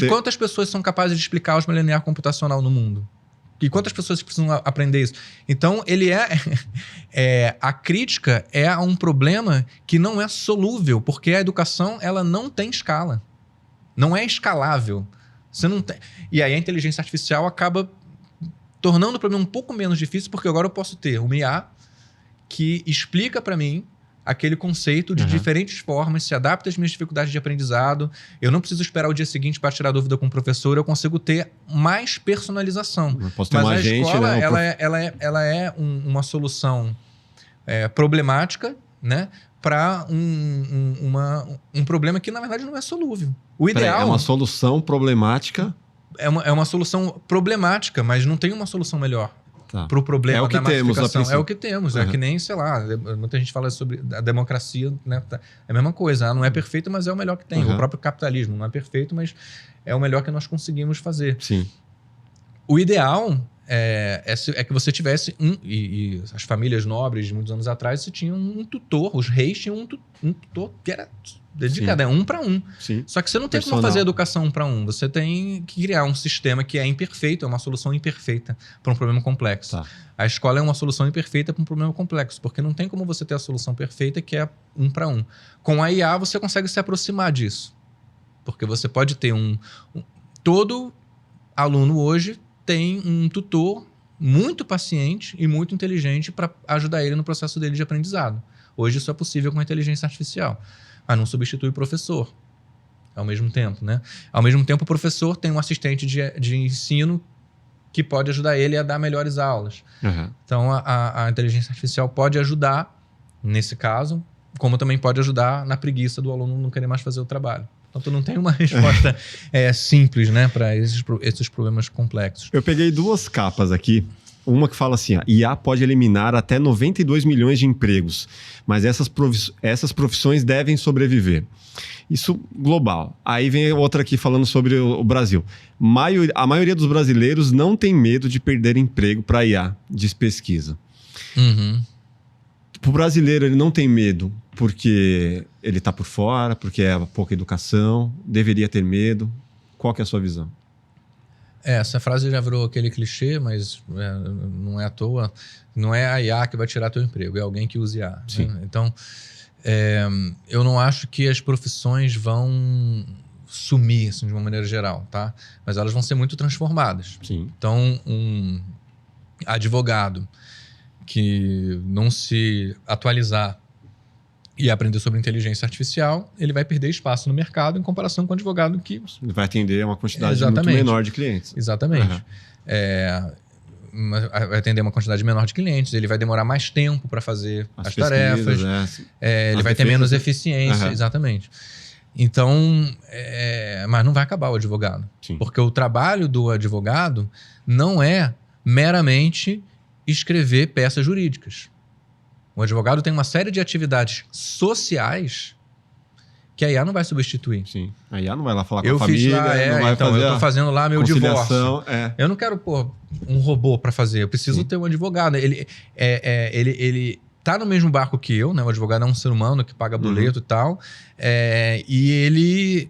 Quantas pessoas são capazes de explicar álgebra linear computacional no mundo? E quantas pessoas precisam aprender isso? Então, a crítica é um problema que não é solúvel, porque a educação ela não tem escala. Não é escalável. Você não tem... E aí a inteligência artificial acaba tornando o problema um pouco menos difícil, porque agora eu posso ter uma IA que explica para mim aquele conceito de diferentes formas, se adapta às minhas dificuldades de aprendizado. Eu não preciso esperar o dia seguinte para tirar dúvida com o professor, eu consigo ter mais personalização. Eu posso ter uma agente, escola, né? ela é uma solução problemática, né? Para um problema que, na verdade, não é solúvel. O ideal... É uma solução problemática é uma solução problemática, mas não tem uma solução melhor. Tá. Para o problema da massificação. É o que temos. É que nem, sei lá, muita gente fala sobre a democracia, né? É a mesma coisa. Não é perfeito, mas é o melhor que tem. O próprio capitalismo não é perfeito, mas é o melhor que nós conseguimos fazer. Sim. O ideal é que você tivesse e as famílias nobres de muitos anos atrás, você tinha um tutor. Os reis tinham um tutor que era dedicado, é 1 para 1. Sim. Só que você não tem como fazer educação 1 para 1. Você tem que criar um sistema que é imperfeito, é uma solução imperfeita para um problema complexo. Tá. A escola é uma solução imperfeita para um problema complexo, porque não tem como você ter a solução perfeita que é 1 para 1. Com a IA você consegue se aproximar disso. Porque você pode ter todo aluno hoje tem um tutor muito paciente e muito inteligente para ajudar ele no processo dele de aprendizado. Hoje isso é possível com a inteligência artificial. Mas não substitui o professor ao mesmo tempo, né? Ao mesmo tempo, o professor tem um assistente de ensino que pode ajudar ele a dar melhores aulas. Então, a inteligência artificial pode ajudar, nesse caso, como também pode ajudar na preguiça do aluno não querer mais fazer o trabalho. Então, tu não tem uma resposta simples, né, para esses problemas complexos. Eu peguei 2 capas aqui. Uma que fala assim, IA pode eliminar até 92 milhões de empregos, mas essas profissões devem sobreviver. Isso global. Aí vem outra aqui falando sobre o Brasil. A maioria dos brasileiros não tem medo de perder emprego para IA, diz pesquisa. O brasileiro ele não tem medo porque ele está por fora, porque é pouca educação, deveria ter medo. Qual que é a sua visão? Essa frase já virou aquele clichê, mas não é à toa. Não é a IA que vai tirar teu emprego, é alguém que use IA. Né? Então, eu não acho que as profissões vão sumir assim, de uma maneira geral, tá? Mas elas vão ser muito transformadas. Sim. Então, um advogado que não se atualizar e aprender sobre inteligência artificial, ele vai perder espaço no mercado em comparação com o advogado que... Ele vai atender uma quantidade muito menor de clientes. Exatamente. Vai atender uma quantidade menor de clientes, ele vai demorar mais tempo para fazer as tarefas, ele vai ter menos eficiência, exatamente. Então, mas não vai acabar o advogado. Sim. Porque o trabalho do advogado não é meramente escrever peças jurídicas. O advogado tem uma série de atividades sociais que a IA não vai substituir. Sim. A IA não vai lá falar com a família, não vai fazer eu tô fazendo lá meu divórcio. É. Eu não quero um robô para fazer, eu preciso ter um advogado. Ele tá no mesmo barco que eu, né? O advogado é um ser humano que paga boleto e tal, e ele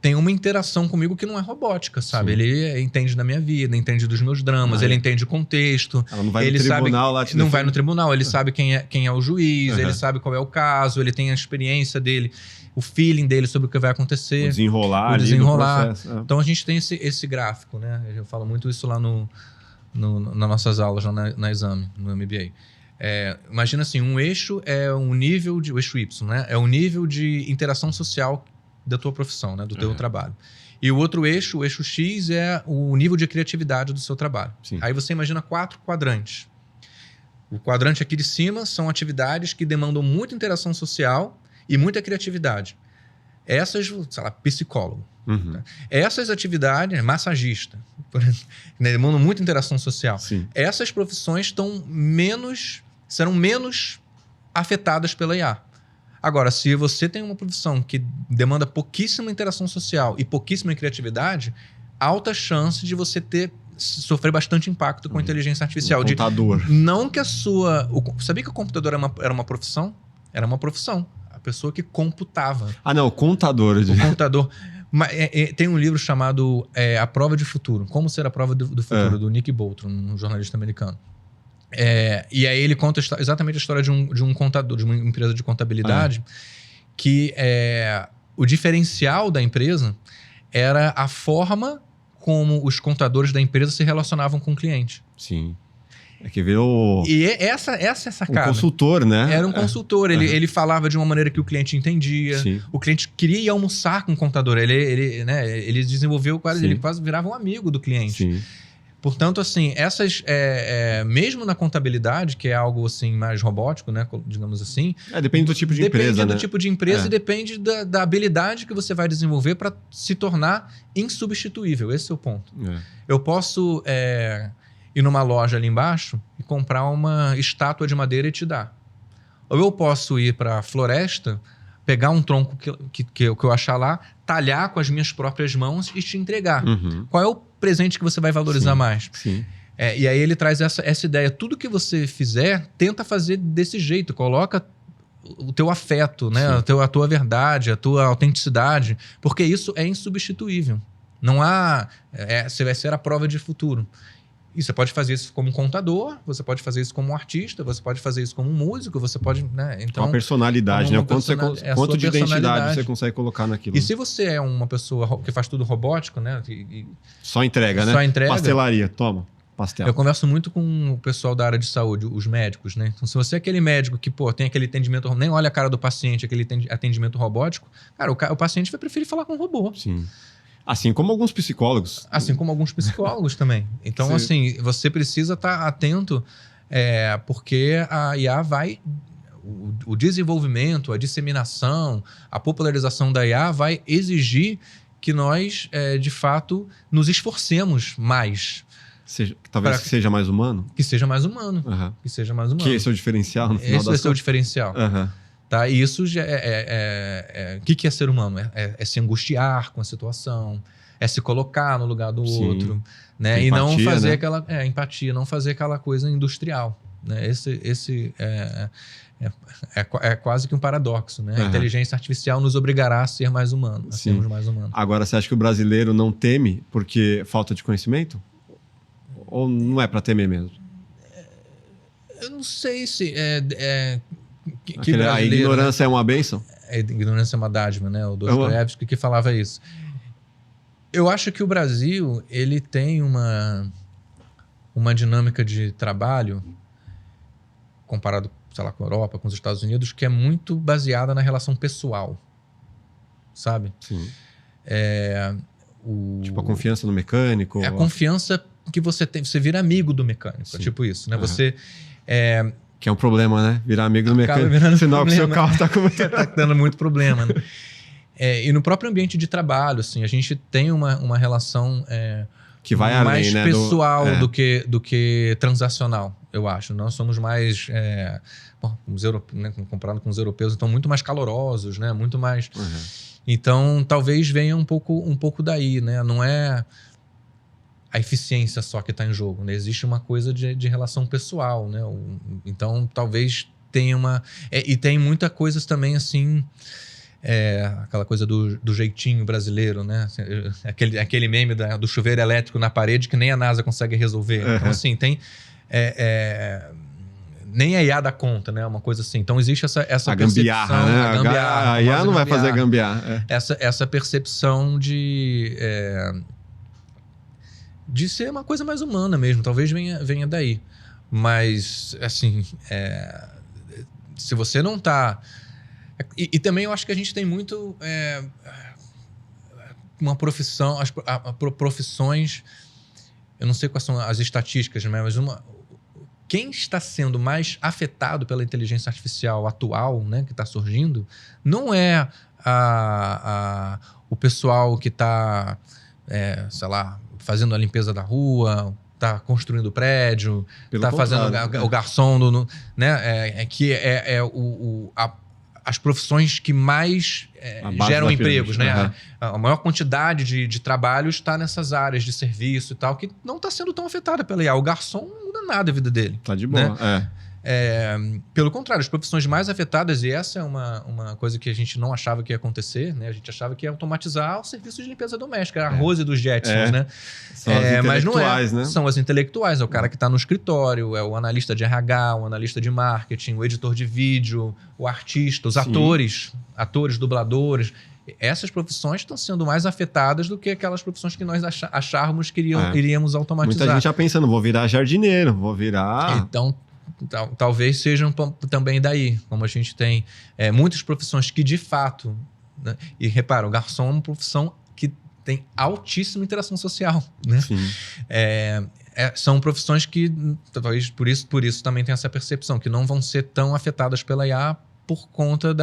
tem uma interação comigo que não é robótica, sabe? Sim. Ele entende da minha vida, entende dos meus dramas, ele entende o contexto. Ela não vai no tribunal lá te Não vai no tribunal, ele sabe quem é o juiz, ele sabe qual é o caso, ele tem a experiência dele, o feeling dele sobre o que vai acontecer. O desenrolar. Ali do processo. Então a gente tem esse gráfico, né? Eu falo muito isso lá nas nossas aulas, lá na Exame, no MBA. Imagina assim, um eixo é um nível de... O eixo Y, né? É o nível de interação social da tua profissão, né? Do teu trabalho. E o outro eixo, o eixo X, é o nível de criatividade do seu trabalho. Sim. Aí você imagina 4 quadrantes. O quadrante aqui de cima são atividades que demandam muita interação social e muita criatividade. Essas, sei lá, psicólogo. Tá? Essas atividades, massagista, demandam muita interação social. Sim. Essas profissões serão menos afetadas pela IA. Agora, se você tem uma profissão que demanda pouquíssima interação social e pouquíssima criatividade, alta chance de você sofrer bastante impacto com a inteligência artificial. Um computador. Não que a sua... Sabia que o computador era uma profissão? Era uma profissão. A pessoa que computava. Ah, não, o contador. O contador. Tem um livro chamado A Prova de Futuro. Como Ser a Prova do Futuro, do Nick Bolton, um jornalista americano. E aí ele conta exatamente a história de um contador, de uma empresa de contabilidade, que o diferencial da empresa era a forma como os contadores da empresa se relacionavam com o cliente. Sim. Que veio E essa é a sacada. Um consultor, né? Era um consultor. Ele falava de uma maneira que o cliente entendia. Sim. O cliente queria ir almoçar com o contador. Ele desenvolveu quase... Ele quase virava um amigo do cliente. Sim. Portanto, assim, mesmo na contabilidade, que é algo assim mais robótico, né, digamos assim. Depende do tipo de empresa, né? Depende do tipo de empresa e depende da habilidade que você vai desenvolver para se tornar insubstituível. Esse é o ponto. Eu posso ir numa loja ali embaixo e comprar uma estátua de madeira e te dar. Ou eu posso ir para a floresta, pegar um tronco que eu achar lá, talhar com as minhas próprias mãos e te entregar. Qual é o presente que você vai valorizar mais? Sim. E aí ele traz essa ideia. Tudo que você fizer, tenta fazer desse jeito. Coloca o teu afeto, né? A tua verdade, a tua autenticidade. Porque isso é insubstituível. Não há... você vai ser a prova de futuro. E você pode fazer isso como um contador, você pode fazer isso como um artista, você pode fazer isso como um músico, você pode... Né? Então, uma personalidade, né? Quanto de identidade você consegue colocar naquilo. E se você é uma pessoa que faz tudo robótico, né? Só entrega, né? Só entrega. Pastelaria, toma, pastel. Eu converso muito com o pessoal da área de saúde, os médicos, né? Então, se você é aquele médico que, tem aquele atendimento... Nem olha a cara do paciente, aquele atendimento robótico, cara, o paciente vai preferir falar com um robô. Sim. Assim como alguns psicólogos. Assim como alguns psicólogos também. Então, assim, você precisa estar atento, porque a IA vai... O desenvolvimento, a disseminação, a popularização da IA vai exigir que nós, de fato, nos esforcemos mais. Talvez que seja mais humano? Que seja mais humano. Que seja mais humano. Que esse é o diferencial, no final das contas. Esse é o diferencial. Tá? E isso já o que é ser humano? É se angustiar com a situação, é se colocar no lugar do outro, né? Empatia, e não fazer, né? aquela empatia, não fazer aquela coisa industrial, né? Esse é quase que um paradoxo, né? A inteligência artificial nos obrigará a ser mais humanos, a sermos mais humanos. Agora, você acha que o brasileiro não teme porque falta de conhecimento? Ou não é para temer mesmo? Eu não sei se a ignorância, né? É uma bênção? A ignorância é uma dádiva, né? O Dostoiévski que falava isso. Eu acho que o Brasil, ele tem uma dinâmica de trabalho, comparado, sei lá, com a Europa, com os Estados Unidos, que é muito baseada na relação pessoal, sabe? Sim. Tipo a confiança no mecânico. É a confiança que você tem, você vira amigo do mecânico, tipo isso, né? Você... Que é um problema, né? Virar amigo do mecânico. Senão o seu carro tá dando muito problema, né? E no próprio ambiente de trabalho, assim, a gente tem uma relação que vai mais além, né? pessoal do que transacional, eu acho. Nós somos mais... comparado com os europeus, então muito mais calorosos, né? Muito mais... Então, talvez venha um pouco daí, né? Não é a eficiência só que está em jogo, né? Existe uma coisa de relação pessoal, né? Então, talvez tenha uma... e tem muita coisa também, assim... aquela coisa do jeitinho brasileiro, né? Aquele meme do chuveiro elétrico na parede que nem a NASA consegue resolver. Então, assim, tem... nem a IA dá conta, né? Uma coisa assim. Então, existe essa a gambiarra, né? A gambiarra, a IA não vai fazer gambiarra. Essa percepção de ser uma coisa mais humana mesmo. Talvez venha daí. Mas, assim, se você não tá... E também eu acho que a gente tem muito uma profissão... profissões... Eu não sei quais são as estatísticas, mas quem está sendo mais afetado pela inteligência artificial atual, né, que está surgindo, não é o pessoal que está, sei lá, fazendo a limpeza da rua, está construindo prédio, está fazendo o garçom, né, as profissões que mais geram empregos, né? A maior quantidade de trabalho está nessas áreas de serviço e tal, que não está sendo tão afetada pela IA. O garçom não muda nada a vida dele. Tá de boa, né? Pelo contrário, as profissões mais afetadas, e essa é uma coisa que a gente não achava que ia acontecer, né? A gente achava que ia automatizar o serviço de limpeza doméstica, a Rose dos Jetsons, né? São as intelectuais, mas não é. Né? São as intelectuais, é o cara que está no escritório, é o analista de RH, o analista de marketing, o editor de vídeo, o artista, os atores, dubladores. Essas profissões estão sendo mais afetadas do que aquelas profissões que nós achávamos que iríamos automatizar. Muita gente já pensando, vou virar jardineiro, vou virar... Então, talvez sejam também daí, como a gente tem muitas profissões que de fato, né? E repara, o garçom é uma profissão que tem altíssima interação social, né? são profissões que, talvez por isso também tem essa percepção, que não vão ser tão afetadas pela IA por conta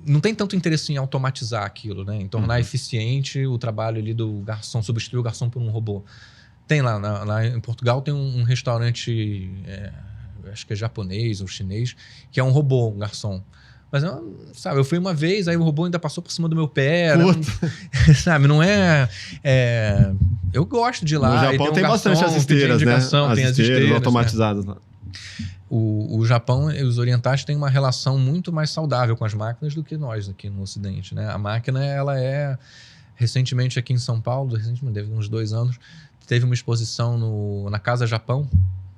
não tem tanto interesse em automatizar aquilo, né? Em tornar eficiente o trabalho ali do garçom, substituir o garçom por um robô. Tem lá em Portugal tem um restaurante, acho que é japonês ou chinês, que é um robô, um garçom. Mas, sabe, eu fui uma vez, aí o robô ainda passou por cima do meu pé. Sabe, não é... Eu gosto de ir lá. No Japão tem bastante as esteiras, né? Tem as esteiras automatizadas lá. O Japão e os orientais têm uma relação muito mais saudável com as máquinas do que nós aqui no Ocidente, né? A máquina, ela recentemente aqui em São Paulo, deve uns 2 anos, teve uma exposição na Casa Japão.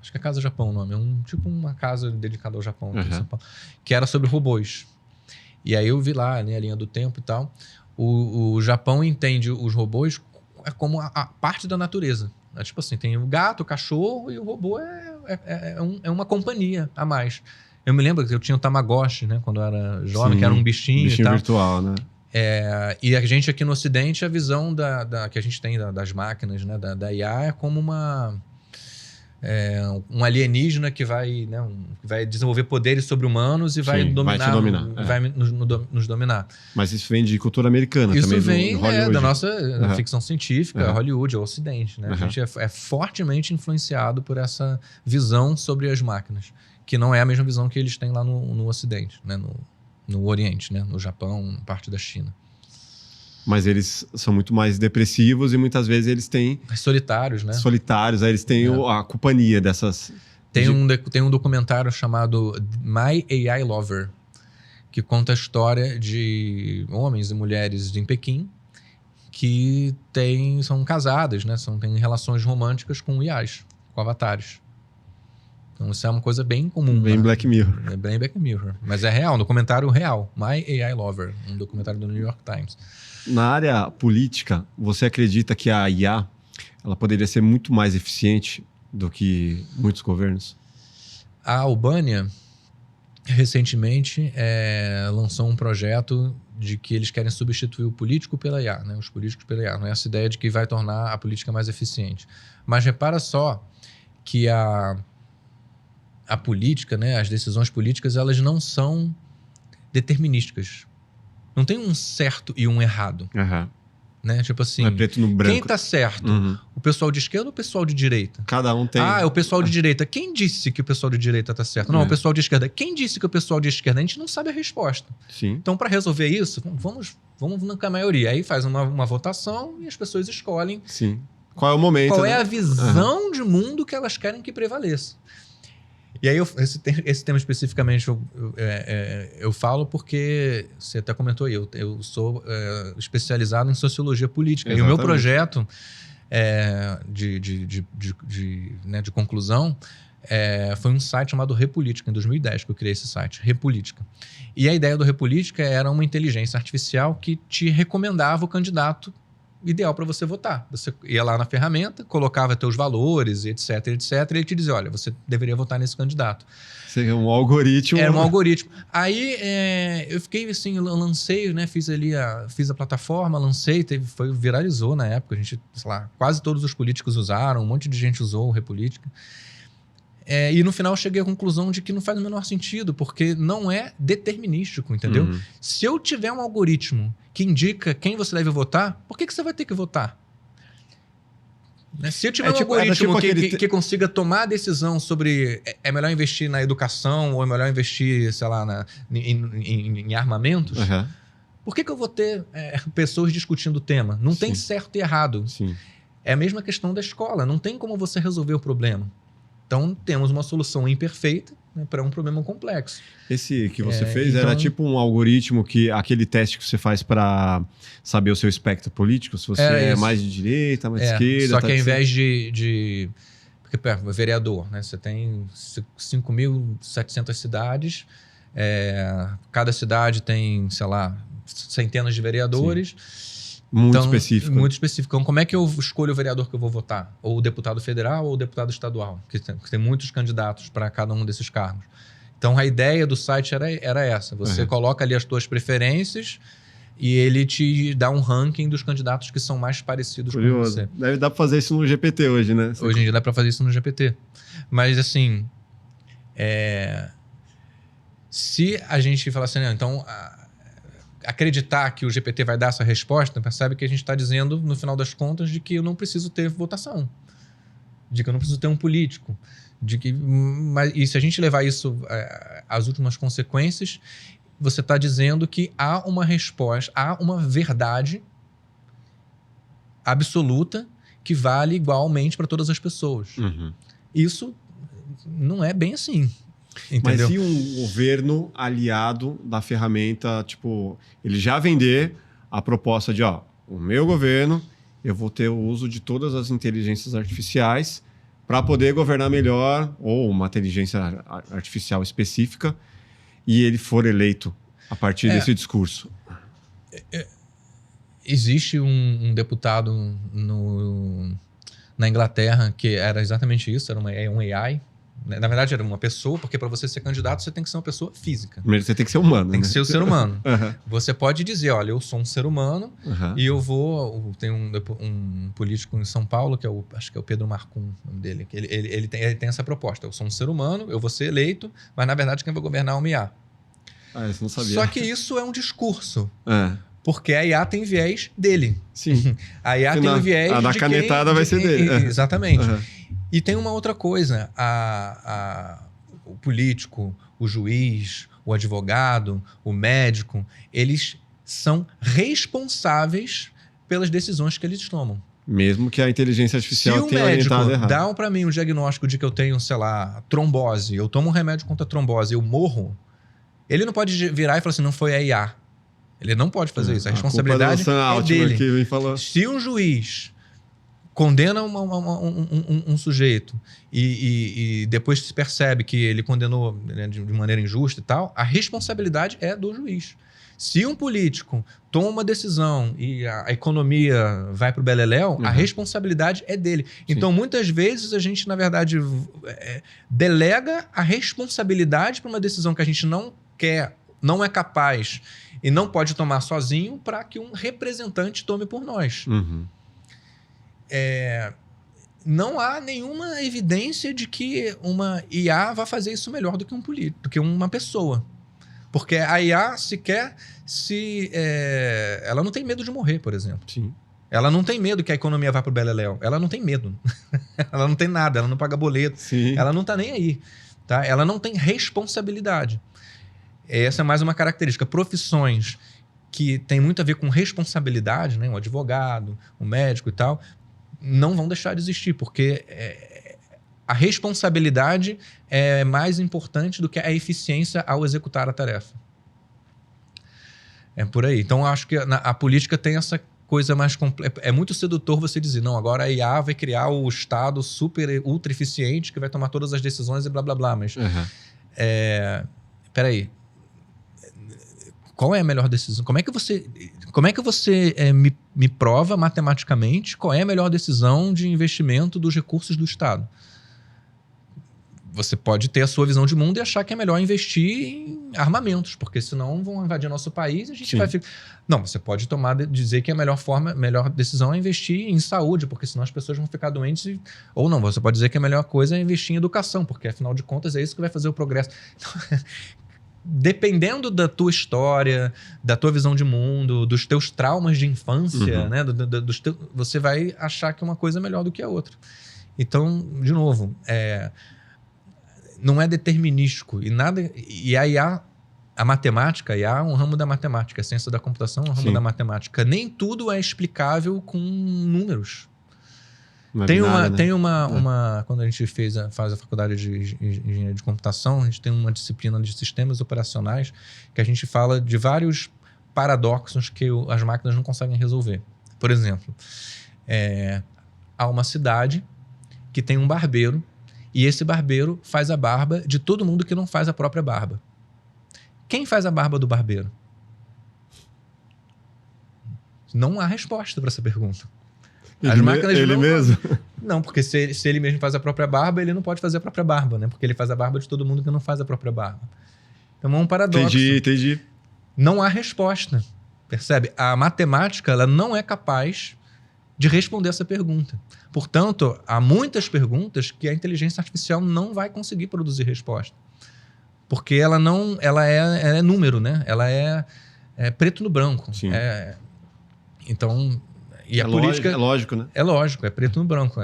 Acho que é Casa Japão o nome. Tipo uma casa dedicada ao Japão aqui em São Paulo. Que era sobre robôs. E aí eu vi lá, né, a linha do tempo e tal. O Japão entende os robôs como a parte da natureza. Tipo assim, tem o gato, o cachorro e o robô é uma companhia a mais. Eu me lembro que eu tinha o Tamagotchi, né? Quando eu era jovem, Sim, que era um bichinho e tal. virtual, né? E a gente aqui no Ocidente, a visão que a gente tem das máquinas, né? Da IA é como um alienígena que vai, né, vai desenvolver poderes sobre-humanos e vai dominar, vai nos dominar. Mas isso vem de cultura americana também. Isso vem da nossa ficção científica, Hollywood, é o Ocidente. Né? A gente é fortemente influenciado por essa visão sobre as máquinas, que não é a mesma visão que eles têm lá no Ocidente, né? No Oriente, né? No Japão, parte da China. Mas eles são muito mais depressivos e muitas vezes eles têm... Solitários, né? Solitários, aí eles têm a companhia dessas... Tem um documentário chamado My AI Lover, que conta a história de homens e mulheres em Pequim que são casadas, né? Têm relações românticas com IAs, com avatares. Então isso é uma coisa bem comum. Bem, né? Black Mirror. É bem Black Mirror. Mas é real, um documentário real. My AI Lover, um documentário do New York Times. Na área política, você acredita que a IA ela poderia ser muito mais eficiente do que muitos governos? A Albânia, recentemente, lançou um projeto de que eles querem substituir o político pela IA, né? Os políticos pela IA. Não é essa ideia de que vai tornar a política mais eficiente. Mas repara só que a política, né? As decisões políticas, elas não são determinísticas. Não tem um certo e um errado. Né? Tipo assim, não é preto no branco. Quem tá certo? O pessoal de esquerda ou o pessoal de direita? Cada um tem... é o pessoal de direita. Quem disse que o pessoal de direita tá certo? Não, o pessoal de esquerda. Quem disse que o pessoal de esquerda? A gente não sabe a resposta. Sim. Então, para resolver isso, vamos com a maioria. Aí faz uma votação e as pessoas escolhem. Sim. Qual é o momento? Qual é a visão de mundo que elas querem que prevaleça. E aí, esse tema especificamente eu falo porque você até comentou aí, eu sou especializado em sociologia política. Exatamente. E o meu projeto de conclusão foi um site chamado Repolítica, em 2010, que eu criei esse site, Repolítica. E a ideia do Repolítica era uma inteligência artificial que te recomendava o candidato ideal para você votar. Você ia lá na ferramenta, colocava teus valores, etc, etc, e ele te dizia, olha, você deveria votar nesse candidato. Seria um algoritmo. Era um algoritmo. Aí eu fiquei assim, eu lancei, né, fiz a plataforma, lancei, viralizou na época, a gente, sei lá, quase todos os políticos usaram, um monte de gente usou o Repolítica. E no final eu cheguei à conclusão de que não faz o menor sentido, porque não é determinístico, entendeu? Se eu tiver um algoritmo que indica quem você deve votar, por que você vai ter que votar? Se eu tiver um algoritmo que consiga tomar a decisão sobre é melhor investir na educação ou é melhor investir, sei lá, em armamentos, por que eu vou ter pessoas discutindo o tema? Não tem certo e errado. Sim. É a mesma questão da escola, não tem como você resolver o problema. Então, temos uma solução imperfeita, né, para um problema complexo. Esse que você fez era tipo um algoritmo aquele teste que você faz para saber o seu espectro político, se você é mais de direita, mais de esquerda. Só que ao invés de porque, vereador, né, você tem 5.700 cidades, cada cidade tem, sei lá, centenas de vereadores. Sim. Muito específico. Muito específico. Então, como é que eu escolho o vereador que eu vou votar? Ou o deputado federal ou o deputado estadual? Porque tem muitos candidatos para cada um desses cargos. Então, a ideia do site era essa. Você coloca ali as suas preferências, e ele te dá um ranking dos candidatos que são mais parecidos com você. Deve dar para fazer isso no GPT hoje, né? Hoje em dia dá para fazer isso no GPT. Mas, assim, se a gente falar assim, então, acreditar que o GPT vai dar essa resposta, percebe que a gente está dizendo, no final das contas, de que eu não preciso ter votação, de que eu não preciso ter um político, e se a gente levar isso às últimas consequências, você está dizendo que há uma resposta, há uma verdade absoluta que vale igualmente para todas as pessoas. Uhum. Isso não é bem assim. Entendeu? Mas e um governo aliado da ferramenta, tipo, ele já vender a proposta de, o meu governo, eu vou ter o uso de todas as inteligências artificiais para poder governar melhor, ou uma inteligência artificial específica, e ele for eleito a partir desse discurso? Existe um deputado na Inglaterra que era exatamente isso, era um AI. Na verdade, era uma pessoa, porque para você ser candidato, você tem que ser uma pessoa física. Primeiro você tem que ser humano. Tem que ser o ser humano. Uhum. Você pode dizer, olha, eu sou um ser humano e eu vou... Tem um político em São Paulo, que acho que é o Pedro Marcum, o nome dele. Que ele tem essa proposta. Eu sou um ser humano, eu vou ser eleito, mas na verdade quem vai governar é uma IA. Isso não sabia. Só que isso é um discurso. Porque a IA tem viés dele. Sim. A IA tem o viés a da canetada vai ser dele. Exatamente. E tem uma outra coisa. O político, o juiz, o advogado, o médico, eles são responsáveis pelas decisões que eles tomam. Mesmo que a inteligência artificial tenha orientado errado. Se o médico dá para mim um diagnóstico de que eu tenho, sei lá, trombose, eu tomo um remédio contra a trombose, eu morro, ele não pode virar e falar assim, não foi a IA. Ele não pode fazer isso. A responsabilidade é dele. Que me falou. Se um juiz condena um sujeito e depois se percebe que ele condenou, né, de maneira injusta e tal, a responsabilidade é do juiz. Se um político toma uma decisão e a economia vai para o beleléu, a responsabilidade é dele. Sim. Então, muitas vezes, a gente, na verdade, delega a responsabilidade para uma decisão que a gente não quer, não é capaz e não pode tomar sozinho para que um representante tome por nós. Não há nenhuma evidência de que uma IA vai fazer isso melhor do que um político, do que uma pessoa. Porque a IA sequer ela não tem medo de morrer, por exemplo. Sim. Ela não tem medo que a economia vá para o beleléu. Ela não tem medo. Ela não tem nada, ela não paga boleto. Sim. Ela não está nem aí. Tá? Ela não tem responsabilidade. Essa é mais uma característica. Profissões que tem muito a ver com responsabilidade, né? O advogado, o médico e tal, não vão deixar de existir, porque a responsabilidade é mais importante do que a eficiência ao executar a tarefa. É por aí. Então, acho que a política tem essa coisa mais complexa. É muito sedutor você dizer, não, agora a IA vai criar o Estado super, ultra eficiente que vai tomar todas as decisões e blá, blá, blá. Mas, peraí. Qual é a melhor decisão? Como é que você me prova matematicamente qual é a melhor decisão de investimento dos recursos do Estado? Você pode ter a sua visão de mundo e achar que é melhor investir em armamentos, porque senão vão invadir nosso país e a gente vai ficar... Não, você pode dizer que a melhor decisão é investir em saúde, porque senão as pessoas vão ficar doentes. Ou não, você pode dizer que a melhor coisa é investir em educação, porque afinal de contas é isso que vai fazer o progresso. Então, dependendo da tua história, da tua visão de mundo, dos teus traumas de infância, né? Você vai achar que uma coisa é melhor do que a outra. Então, de novo, não é determinístico. E a IA, a matemática, a IA é um ramo da matemática, a ciência da computação é um ramo da matemática. Nem tudo é explicável com números. Tem uma quando a gente faz a faculdade de engenharia de computação, a gente tem uma disciplina de sistemas operacionais que a gente fala de vários paradoxos que as máquinas não conseguem resolver. Por exemplo, há uma cidade que tem um barbeiro e esse barbeiro faz a barba de todo mundo que não faz a própria barba. Quem faz a barba do barbeiro? Não há resposta para essa pergunta. Ele mesmo? Não, porque se ele mesmo faz a própria barba, ele não pode fazer a própria barba, né? Porque ele faz a barba de todo mundo que não faz a própria barba. Então é um paradoxo. Entendi. Não há resposta. Percebe? A matemática ela não é capaz de responder essa pergunta. Portanto, há muitas perguntas que a inteligência artificial não vai conseguir produzir resposta. Porque ela é número, né? Ela é preto no branco. Sim. Então, e a política... É lógico, né? É lógico, é preto no branco.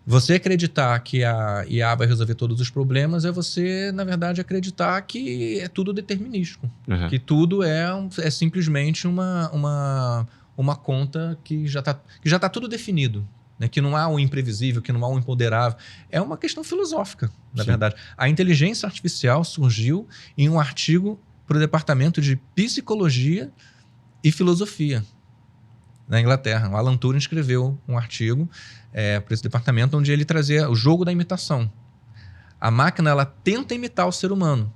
Você acreditar que a IA vai resolver todos os problemas é você, na verdade, acreditar que é tudo determinístico. Uhum. Que tudo é simplesmente uma conta que já tá tudo definido. Né? Que não há o imprevisível, que não há o imponderável. É uma questão filosófica, na verdade. A inteligência artificial surgiu em um artigo para o Departamento de Psicologia e Filosofia, na Inglaterra. O Alan Turing escreveu um artigo para esse departamento onde ele trazia o jogo da imitação. A máquina ela tenta imitar o ser humano.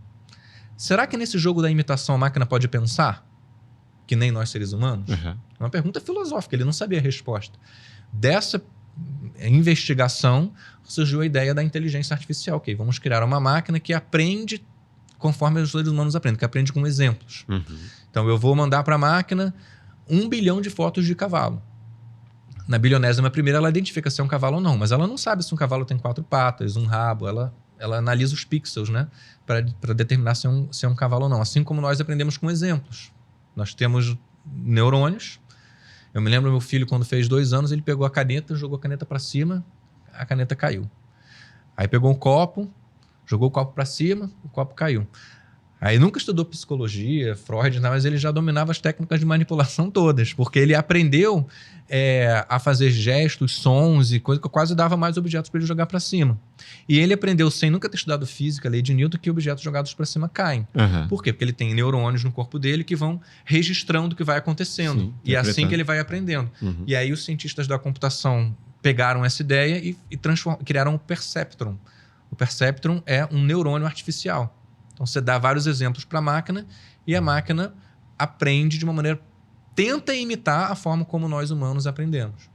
Será que nesse jogo da imitação a máquina pode pensar? Que nem nós seres humanos? Uhum. É uma pergunta filosófica, ele não sabia a resposta. Dessa investigação surgiu a ideia da inteligência artificial. Okay, vamos criar uma máquina que aprende conforme os seres humanos aprendem, que aprende com exemplos. Uhum. Então eu vou mandar para a máquina 1 bilhão de fotos de cavalo. Na 1.000.000ª ela identifica se é um cavalo ou não, mas ela não sabe se um cavalo tem 4 patas, um rabo, ela analisa os pixels, né, para determinar se é um cavalo ou não. Assim como nós aprendemos com exemplos. Nós temos neurônios. Eu me lembro meu filho, quando fez 2 anos, ele pegou a caneta, jogou a caneta para cima, a caneta caiu. Aí pegou um copo, jogou o copo para cima, o copo caiu. Aí nunca estudou psicologia, Freud, mas ele já dominava as técnicas de manipulação todas, porque ele aprendeu a fazer gestos, sons e coisa que quase dava mais objetos para ele jogar para cima. E ele aprendeu, sem nunca ter estudado física, a lei de Newton, que objetos jogados para cima caem. Uhum. Por quê? Porque ele tem neurônios no corpo dele que vão registrando o que vai acontecendo. Sim, e é assim que ele vai aprendendo. Uhum. E aí os cientistas da computação pegaram essa ideia e criaram o perceptron. O perceptron é um neurônio artificial. Então, você dá vários exemplos para a máquina e a máquina aprende de uma maneira... Tenta imitar a forma como nós humanos aprendemos.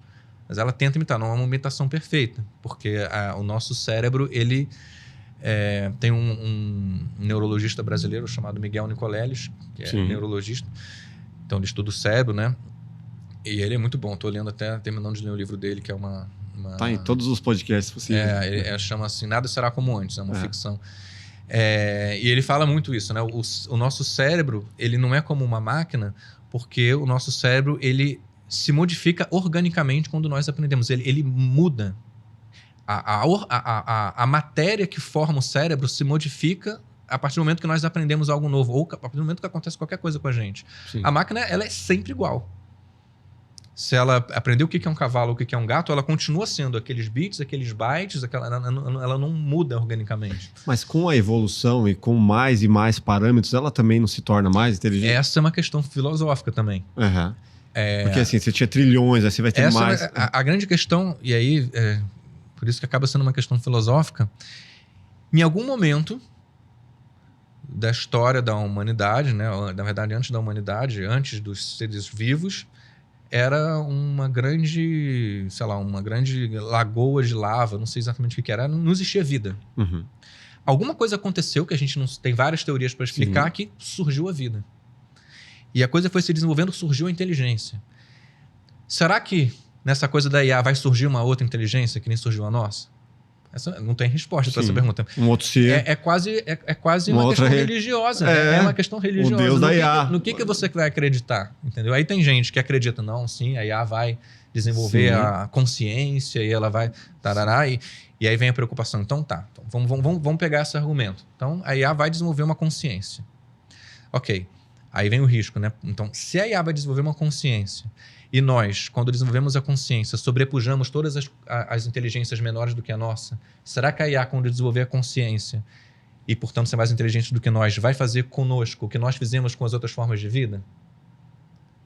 Mas ela tenta imitar, não é uma imitação perfeita. Porque o nosso cérebro, ele... tem um neurologista brasileiro chamado Miguel Nicoleles, que é neurologista. Então, ele estuda o cérebro, né? E ele é muito bom. Estou lendo até, terminando de ler o livro dele, que é uma... Tá em todos os podcasts possíveis. Ele chama assim, Nada Será Como Antes, é uma ficção. E ele fala muito isso, né? O nosso cérebro, ele não é como uma máquina, porque o nosso cérebro, ele se modifica organicamente quando nós aprendemos. Ele muda. A matéria que forma o cérebro se modifica a partir do momento que nós aprendemos algo novo, ou a partir do momento que acontece qualquer coisa com a gente. Sim. A máquina, ela é sempre igual. Se ela aprendeu o que é um cavalo, o que é um gato, ela continua sendo aqueles bits, aqueles bytes, ela não muda organicamente. Mas com a evolução e com mais e mais parâmetros, ela também não se torna mais inteligente? Essa é uma questão filosófica também. Uhum. Porque assim, você tinha trilhões, aí você vai ter mais... A grande questão, e aí, por isso que acaba sendo uma questão filosófica, em algum momento da história da humanidade, né, na verdade, antes da humanidade, antes dos seres vivos, era uma grande, sei lá, uma grande lagoa de lava, não sei exatamente o que era, não existia vida. Uhum. Alguma coisa aconteceu que a gente não tem várias teorias para explicar, que surgiu a vida. E a coisa foi se desenvolvendo, surgiu a inteligência. Será que nessa coisa da IA vai surgir uma outra inteligência que nem surgiu a nossa? Essa não tem resposta para essa pergunta. Um outro ser. É quase uma questão religiosa. É uma questão religiosa. O Deus da IA. No que você vai acreditar? Entendeu? Aí tem gente que acredita, não, sim, a IA vai desenvolver a consciência e ela vai... Tarará, e aí vem a preocupação. Então tá, então, vamos pegar esse argumento. Então a IA vai desenvolver uma consciência. Ok. Aí vem o risco, né? Então, se a IA vai desenvolver uma consciência e nós, quando desenvolvemos a consciência, sobrepujamos todas as inteligências menores do que a nossa, será que a IA, quando desenvolver a consciência e, portanto, ser mais inteligente do que nós, vai fazer conosco o que nós fizemos com as outras formas de vida?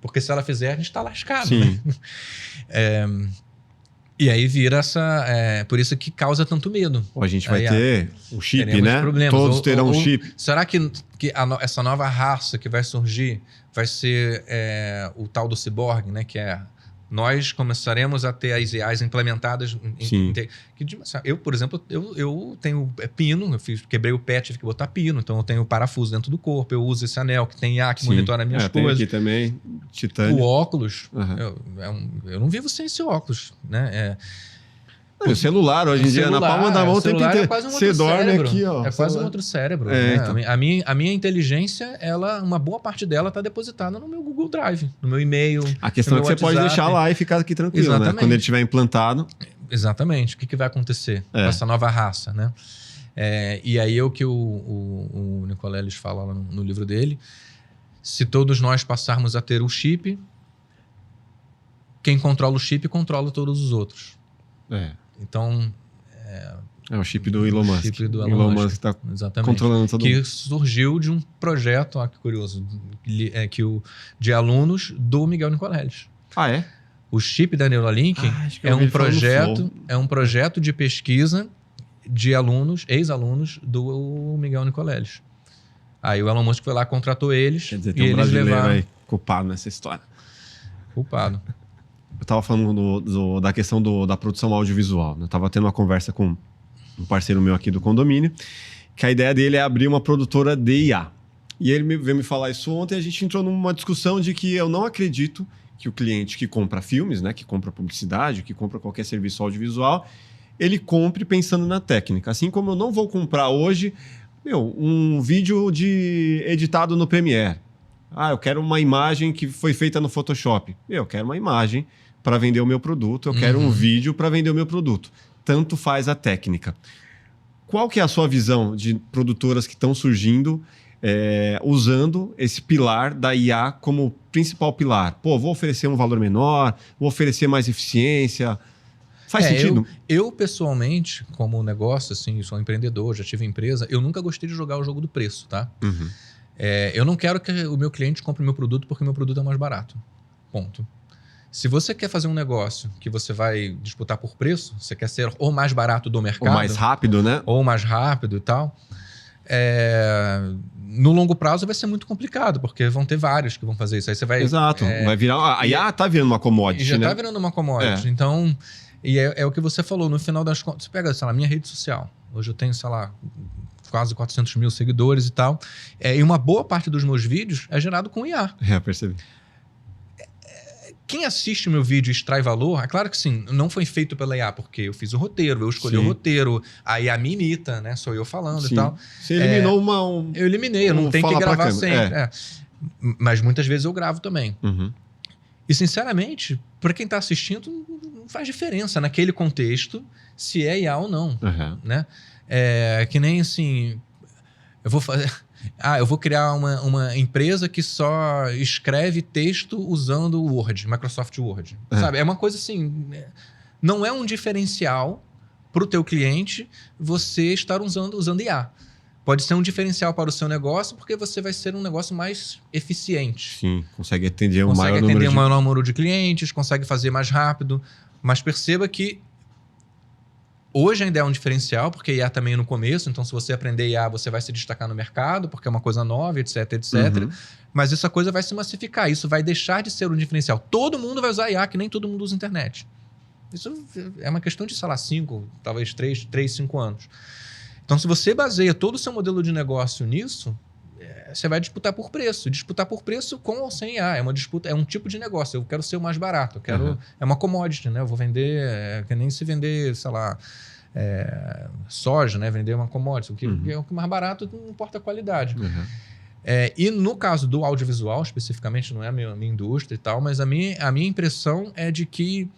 Porque se ela fizer, a gente está lascado. Sim. Né? E aí vira essa... por isso que causa tanto medo. Ou a gente vai ter o chip, né? Problemas. Todos terão um chip. Será que essa nova raça que vai surgir vai ser o tal do ciborgue, né? Que é Nós começaremos a ter as IAs implementadas. Eu, por exemplo, eu tenho pino, quebrei o pé, tive que botar pino, então eu tenho parafuso dentro do corpo, eu uso esse anel que tem IA que monitora minhas coisas. Tem aqui também, titânio. O óculos, eu não vivo sem esse óculos, né? O celular, hoje em dia, na palma da mão, tem que ter. Você dorme aqui, ó. É quase um outro cérebro. Né? Então. A minha inteligência, uma boa parte dela está depositada no meu Google Drive, no meu e-mail. A questão é que você pode deixar lá e ficar aqui tranquilo, exatamente, né? Quando ele estiver implantado. Exatamente. O que vai acontecer com essa nova raça, né? E aí é o que o Nicoleles fala no livro dele. Se todos nós passarmos a ter o chip, quem controla o chip controla todos os outros. Então... É o chip do Elon Musk. O chip do Elon Musk está controlando todo mundo. Que surgiu de um projeto, que curioso, de alunos do Miguel Nicoleles. Ah, é? O chip da Neuralink é um projeto de pesquisa de alunos, ex-alunos do Miguel Nicoleles. Aí o Elon Musk foi lá, contratou eles. Quer dizer, tem um brasileiro aí culpado nessa história. Culpado. Eu estava falando da questão da produção audiovisual. Eu estava tendo uma conversa com um parceiro meu aqui do condomínio, que a ideia dele é abrir uma produtora de IA. E ele veio me falar isso ontem, e a gente entrou numa discussão de que eu não acredito que o cliente que compra filmes, né, que compra publicidade, que compra qualquer serviço audiovisual, ele compre pensando na técnica. Assim como eu não vou comprar hoje um vídeo editado no Premiere. Eu quero uma imagem que foi feita no Photoshop. Eu quero uma imagem para vender o meu produto, eu quero um vídeo para vender o meu produto. Tanto faz a técnica. Qual que é a sua visão de produtoras que estão surgindo usando esse pilar da IA como principal pilar? Vou oferecer um valor menor, vou oferecer mais eficiência. Faz sentido? Eu, pessoalmente, como negócio, assim, sou empreendedor, já tive empresa, eu nunca gostei de jogar o jogo do preço, tá? Eu não quero que o meu cliente compre o meu produto porque o meu produto é mais barato. Ponto. Se você quer fazer um negócio que você vai disputar por preço, você quer ser o mais barato do mercado... Ou mais rápido, né? Ou mais rápido e tal. No longo prazo vai ser muito complicado, porque vão ter vários que vão fazer isso. Aí você vai... Exato. Vai virar... A IA tá virando uma commodity, já né? tá virando uma commodity. Então, e é o que você falou. No final das contas, você pega, sei lá, minha rede social. Hoje eu tenho, sei lá, quase 400 mil seguidores e tal. E uma boa parte dos meus vídeos é gerado com IA. Percebi. Quem assiste o meu vídeo e extrai valor, é claro que sim, não foi feito pela IA, porque eu fiz o roteiro, eu escolhi o roteiro, a IA me imita, né? Sou eu falando e tal. Você eliminou Eu eliminei, eu não tenho que gravar sempre. Mas muitas vezes eu gravo também. E, sinceramente, para quem está assistindo, não faz diferença naquele contexto se é IA ou não. Né? Que nem assim... Eu vou criar uma empresa que só escreve texto usando o Word, Microsoft Word. Sabe? É uma coisa assim... Não é um diferencial para o teu cliente você estar usando IA. Pode ser um diferencial para o seu negócio porque você vai ser um negócio mais eficiente. Sim, consegue atender um maior número de clientes, consegue fazer mais rápido. Mas perceba que hoje ainda é um diferencial, porque IA também é no começo, então se você aprender IA, você vai se destacar no mercado, porque é uma coisa nova, etc, etc. Mas essa coisa vai se massificar, isso vai deixar de ser um diferencial. Todo mundo vai usar IA, que nem todo mundo usa internet. Isso é uma questão de, sei lá, 5, talvez 3, 5 anos. Então, se você baseia todo o seu modelo de negócio nisso, você vai disputar por preço. Disputar por preço com ou sem IA. É uma disputa, é um tipo de negócio. Eu quero ser o mais barato. Eu quero, é uma commodity, né? Eu vou vender... que nem se vender, sei lá, soja, né? Vender uma commodity. O que é o mais barato, não importa a qualidade. E no caso do audiovisual, especificamente, não é a minha indústria e tal, mas a minha impressão é de que,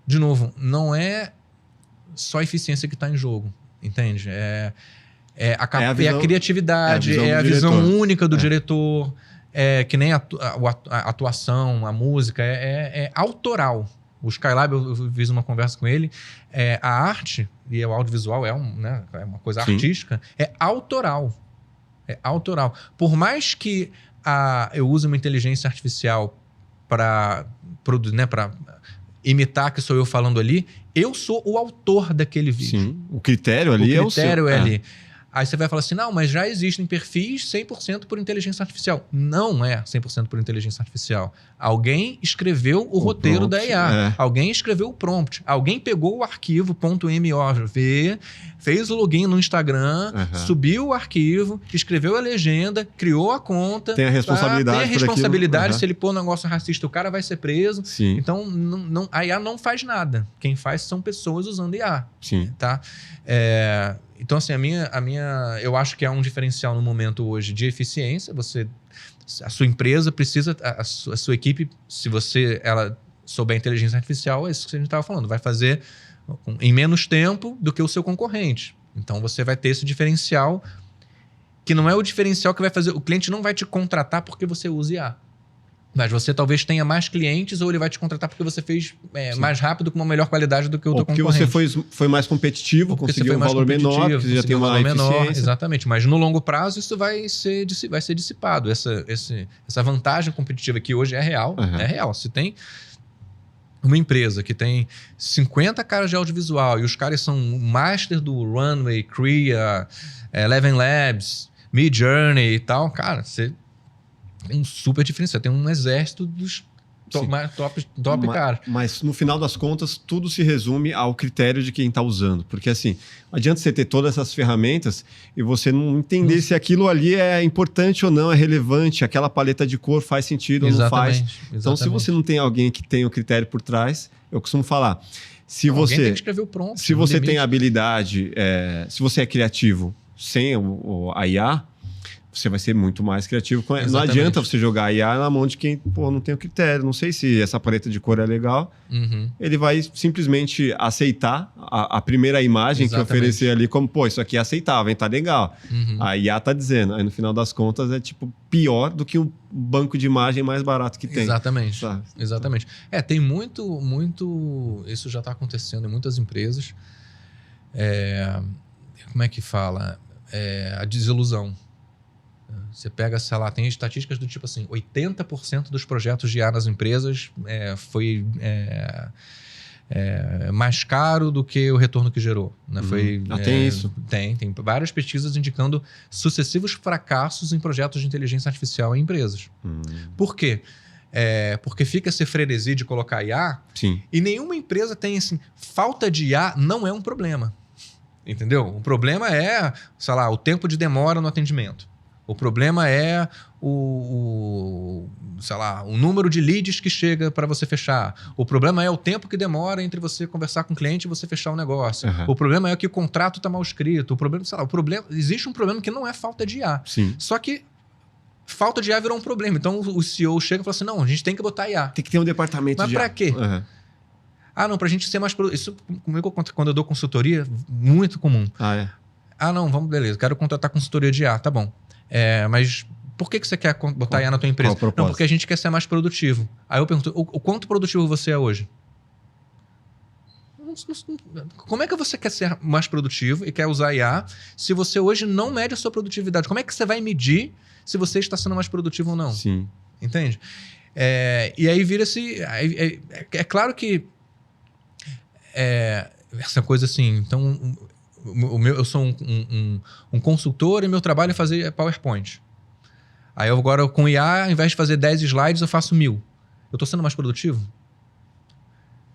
de novo, não é só a eficiência que está em jogo. Entende? A criatividade, a visão única do diretor, que nem a atuação, a música, é autoral. O Skylab, eu fiz uma conversa com ele, a arte e o audiovisual é uma coisa artística, é autoral. É autoral. Por mais que eu use uma inteligência artificial para imitar que sou eu falando ali, eu sou o autor daquele vídeo. Sim, o critério ali é o seu. O critério é ali. Aí você vai falar assim, não, mas já existem perfis 100% por inteligência artificial. Não é 100% por inteligência artificial. Alguém escreveu o roteiro prompt, da IA. Alguém escreveu o prompt. Alguém pegou o arquivo .mov, fez o login no Instagram, subiu o arquivo, escreveu a legenda, criou a conta. Tem a responsabilidade. Tem a responsabilidade. Se ele pôr um negócio racista, o cara vai ser preso. Sim. Então, a IA não faz nada. Quem faz são pessoas usando IA. Sim. Tá? Então, assim, eu acho que há um diferencial no momento hoje de eficiência. A sua empresa precisa, a sua equipe, se ela souber inteligência artificial, é isso que a gente estava falando, vai fazer em menos tempo do que o seu concorrente. Então, você vai ter esse diferencial, que não é o diferencial que vai fazer... O cliente não vai te contratar porque você usa IA. Mas você talvez tenha mais clientes ou ele vai te contratar porque você fez mais rápido com uma melhor qualidade do que o teu concorrente. Porque você foi mais competitivo, conseguiu um valor menor, porque você já tem uma eficiência. Exatamente, mas no longo prazo isso vai ser dissipado. Essa vantagem competitiva que hoje é real, é real. Se tem uma empresa que tem 50 caras de audiovisual e os caras são master do Runway, Crea, Eleven Labs, Midjourney e tal, cara, você... tem um super diferencial, tem um exército dos top caras. Mas no final das contas, tudo se resume ao critério de quem está usando. Porque assim, não adianta você ter todas essas ferramentas e você não entender se aquilo ali é importante ou não, é relevante, aquela paleta de cor faz sentido ou não faz. Então, se você não tem alguém que tem o critério por trás, eu costumo falar, alguém tem que escrever o prompt. Se você tem habilidade, se você é criativo sem a IA, você vai ser muito mais criativo. Exatamente. Não adianta você jogar a IA na mão de quem não tem o critério. Não sei se essa paleta de cor é legal. Ele vai simplesmente aceitar a primeira imagem que oferecer ali como, isso aqui é aceitável, hein? Tá legal. A IA tá dizendo. Aí no final das contas é pior do que um banco de imagem mais barato que tem. Exatamente. Exatamente. Tem muito... Isso já está acontecendo em muitas empresas. Como é que fala? A desilusão. Você pega, sei lá, tem estatísticas do tipo assim, 80% dos projetos de IA nas empresas foi mais caro do que o retorno que gerou. Né? Tem isso? Tem várias pesquisas indicando sucessivos fracassos em projetos de inteligência artificial em empresas. Por quê? Porque fica esse frenesi de colocar IA. Sim. E nenhuma empresa tem assim, falta de IA não é um problema. Entendeu? O problema é, sei lá, o tempo de demora no atendimento. O problema é o número de leads que chega para você fechar. O problema é o tempo que demora entre você conversar com o cliente e você fechar o negócio. O problema é que o contrato está mal escrito. Existe um problema que não é falta de IA. Sim. Só que falta de IA virou um problema. Então o CEO chega e fala assim, não, a gente tem que botar IA. Tem que ter um departamento de IA. Mas para quê? Não, para a gente ser mais... Isso comigo, quando eu dou consultoria, muito comum. Não, beleza, quero contratar consultoria de IA, tá bom. Mas por que você quer botar IA na tua empresa? Não, porque a gente quer ser mais produtivo. Aí eu pergunto, o quanto produtivo você é hoje? Como é que você quer ser mais produtivo e quer usar IA se você hoje não mede a sua produtividade? Como é que você vai medir se você está sendo mais produtivo ou não? Sim. Entende? E aí vira-se... É claro que essa coisa assim... Então... eu sou um consultor e meu trabalho é fazer PowerPoint. Aí agora com IA, ao invés de fazer 10 slides, eu faço 1000. Eu estou sendo mais produtivo?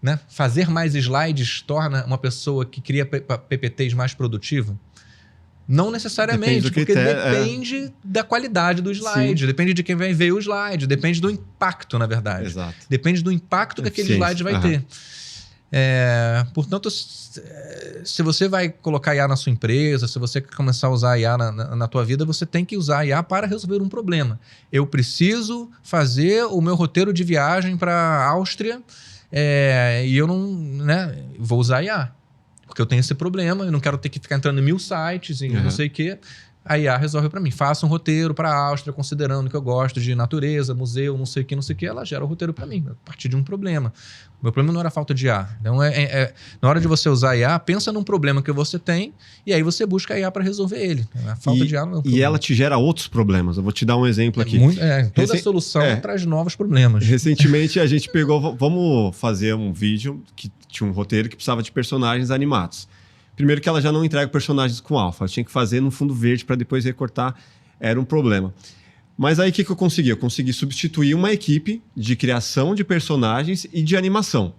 Né? Fazer mais slides torna uma pessoa que cria PPTs mais produtiva? Não necessariamente, porque depende da qualidade do slide, Sim. Depende de quem vai ver o slide, depende do impacto, na verdade. Exato. Depende do impacto que aquele slide vai ter. Portanto, se você vai colocar IA na sua empresa, se você quer começar a usar IA na tua vida, você tem que usar IA para resolver um problema. Eu preciso fazer o meu roteiro de viagem para a Áustria e eu não vou usar IA, porque eu tenho esse problema, eu não quero ter que ficar entrando em 1000 sites e não sei o quê. A IA resolve para mim. Faça um roteiro para a Áustria, considerando que eu gosto de natureza, museu, não sei o que. Ela gera o roteiro para mim, a partir de um problema. O meu problema não era a falta de IA. Então, na hora de você usar a IA, pensa num problema que você tem e aí você busca a IA para resolver ele. A falta de IA não é um problema. E ela te gera outros problemas. Eu vou te dar um exemplo aqui. Toda solução traz novos problemas. Recentemente a gente pegou... Vamos fazer um vídeo que tinha um roteiro que precisava de personagens animados. Primeiro que ela já não entrega personagens com alfa. Eu tinha que fazer no fundo verde para depois recortar. Era um problema. Mas aí o que eu consegui? Eu consegui substituir uma equipe de criação de personagens e de animação.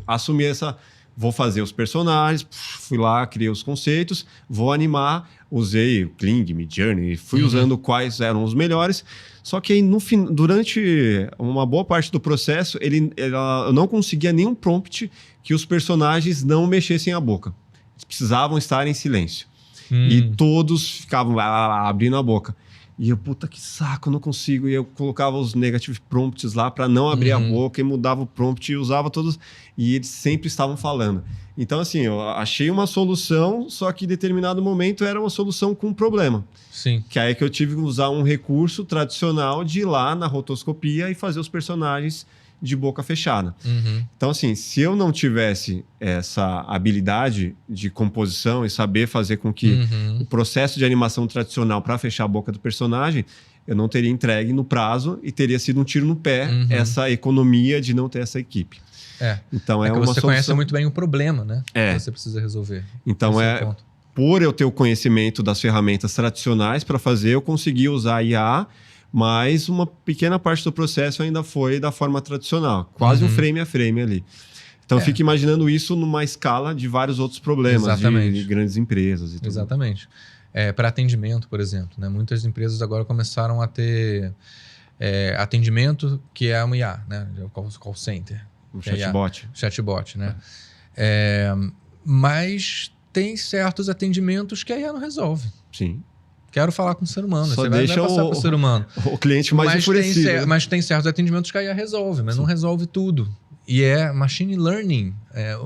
Assumi essa... Vou fazer os personagens, fui lá, criei os conceitos, vou animar, usei o Kling, Midjourney, fui usando quais eram os melhores. Só que aí, durante uma boa parte do processo, eu não conseguia nenhum prompt que os personagens não mexessem a boca. Eles precisavam estar em silêncio. E todos ficavam abrindo a boca. E eu, puta que saco, não consigo. E eu colocava os negative prompts lá para não abrir a boca e mudava o prompt e usava todos. E eles sempre estavam falando. Então, assim, eu achei uma solução, só que em determinado momento era uma solução com um problema. Sim. Que aí que eu tive que usar um recurso tradicional de ir lá na rotoscopia e fazer os personagens de boca fechada. Então, assim, se eu não tivesse essa habilidade de composição e saber fazer com que o processo de animação tradicional para fechar a boca do personagem, eu não teria entregue no prazo e teria sido um tiro no pé essa economia de não ter essa equipe. Então, é que uma você solução... conhece muito bem o problema, né? Que você precisa resolver. Então, por eu ter o conhecimento das ferramentas tradicionais para fazer, eu consegui usar a IA, mas uma pequena parte do processo ainda foi da forma tradicional, quase um frame a frame ali. Então, eu fico imaginando isso numa escala de vários outros problemas de grandes empresas. E tudo. Exatamente. Para atendimento, por exemplo, né? Muitas empresas agora começaram a ter atendimento que é uma IA, né? O call center. Um chatbot. Chatbot, né? Mas tem certos atendimentos que a IA não resolve. Sim. Quero falar com o ser humano. Só você deixa vai passar para o ser humano. O cliente mais enfurecido. Mas tem certos atendimentos que a IA resolve, mas não resolve tudo. E machine learning. É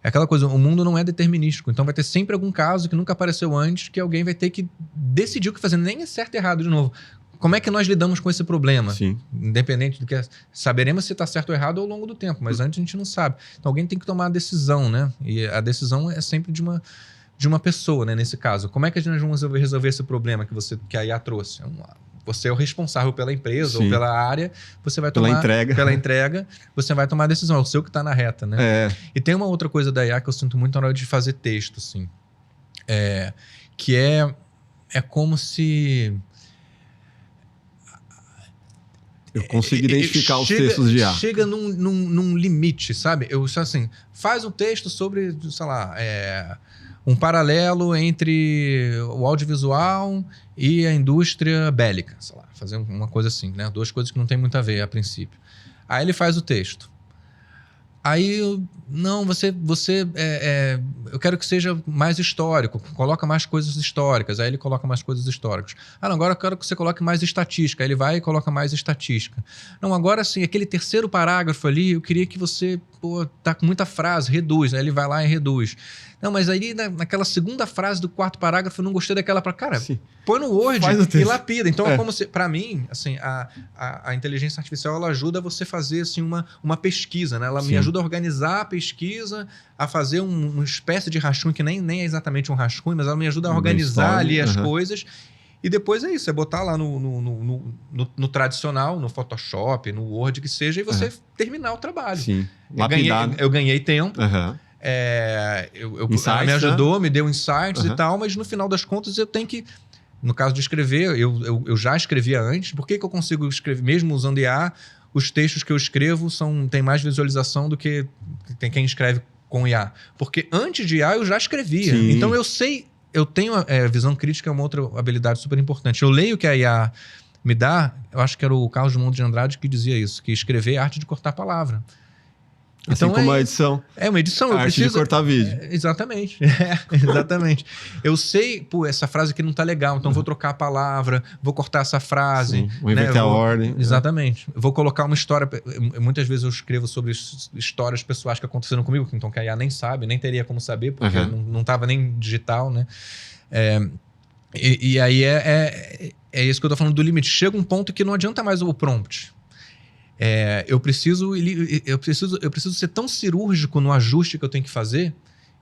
aquela coisa, o mundo não é determinístico. Então vai ter sempre algum caso que nunca apareceu antes que alguém vai ter que decidir o que fazer. Nem é certo ou errado de novo. Como é que nós lidamos com esse problema? Sim. Independente do que... Saberemos se está certo ou errado ao longo do tempo, mas antes a gente não sabe. Então alguém tem que tomar a decisão, né? E a decisão é sempre de uma pessoa, né? Nesse caso. Como é que nós vamos resolver esse problema que a IA trouxe? Você é o responsável pela empresa ou pela área, você vai tomar... Pela entrega, você vai tomar a decisão. É o seu que está na reta, né? E tem uma outra coisa da IA que eu sinto muito na hora de fazer texto, assim. Que é como se... Eu consigo identificar os textos de IA. Chega num limite, sabe? Eu só assim, faz um texto sobre, sei lá, um paralelo entre o audiovisual e a indústria bélica, sei lá, fazer uma coisa assim, né? Duas coisas que não tem muito a ver a princípio. Aí ele faz o texto. Aí, não, eu quero que seja mais histórico, coloca mais coisas históricas, aí ele coloca mais coisas históricas. Não, agora eu quero que você coloque mais estatística, aí ele vai e coloca mais estatística. Não, agora sim, aquele terceiro parágrafo ali, eu queria que você, tá com muita frase, reduz, aí ele vai lá e reduz. Não, mas aí naquela segunda frase do quarto parágrafo eu não gostei daquela cara, põe no Word e lapida. Então é como se, para mim, assim, a inteligência artificial ela ajuda você a fazer assim, uma pesquisa, né? Ela me ajuda a organizar a pesquisa, a fazer uma espécie de rascunho, que nem é exatamente um rascunho, mas ela me ajuda a organizar ali as coisas. E depois é isso, é botar lá no tradicional, no Photoshop, no Word, que seja, e você terminar o trabalho. Sim. Eu ganhei tempo. Ela me ajudou, me deu insights e tal, mas no final das contas eu tenho que... No caso de escrever, eu já escrevia antes. Por que eu consigo escrever, mesmo usando IA, os textos que eu escrevo tem mais visualização do que tem quem escreve com IA? Porque antes de IA eu já escrevia. Sim. Então eu sei... Eu tenho visão crítica, é uma outra habilidade super importante. Eu leio o que a IA me dá, eu acho que era o Carlos Drummond de Andrade que dizia isso, que escrever é arte de cortar a palavra. Assim então, como a edição. É uma edição. A arte de cortar vídeo. Exatamente. Exatamente. Eu sei, essa frase aqui não tá legal, então vou trocar a palavra, vou cortar essa frase. Sim, vou inverter a ordem. Exatamente. Vou colocar uma história. Muitas vezes eu escrevo sobre histórias pessoais que aconteceram comigo, então que a IA nem sabe, nem teria como saber, porque não tava nem digital, né? E aí é isso que eu tô falando do limite. Chega um ponto que não adianta mais o prompt. Eu preciso ser tão cirúrgico no ajuste que eu tenho que fazer,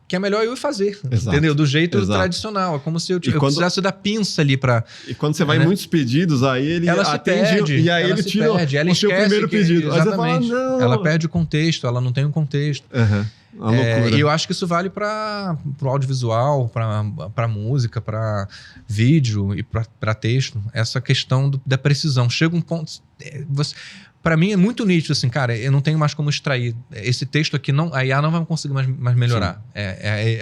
que é melhor eu ir fazer, entendeu? Do jeito tradicional. É como se eu precisasse da pinça ali para... E quando você vai em muitos pedidos, aí ele atende e aí ele tira o seu primeiro pedido. Exatamente. Ela perde o contexto, ela não tem um contexto. Uma loucura. E eu acho que isso vale para o audiovisual, para música, para vídeo e para texto. Essa questão da precisão. Chega um ponto... Para mim é muito nítido, assim, cara, eu não tenho mais como extrair. Esse texto aqui, a IA não vai conseguir mais melhorar.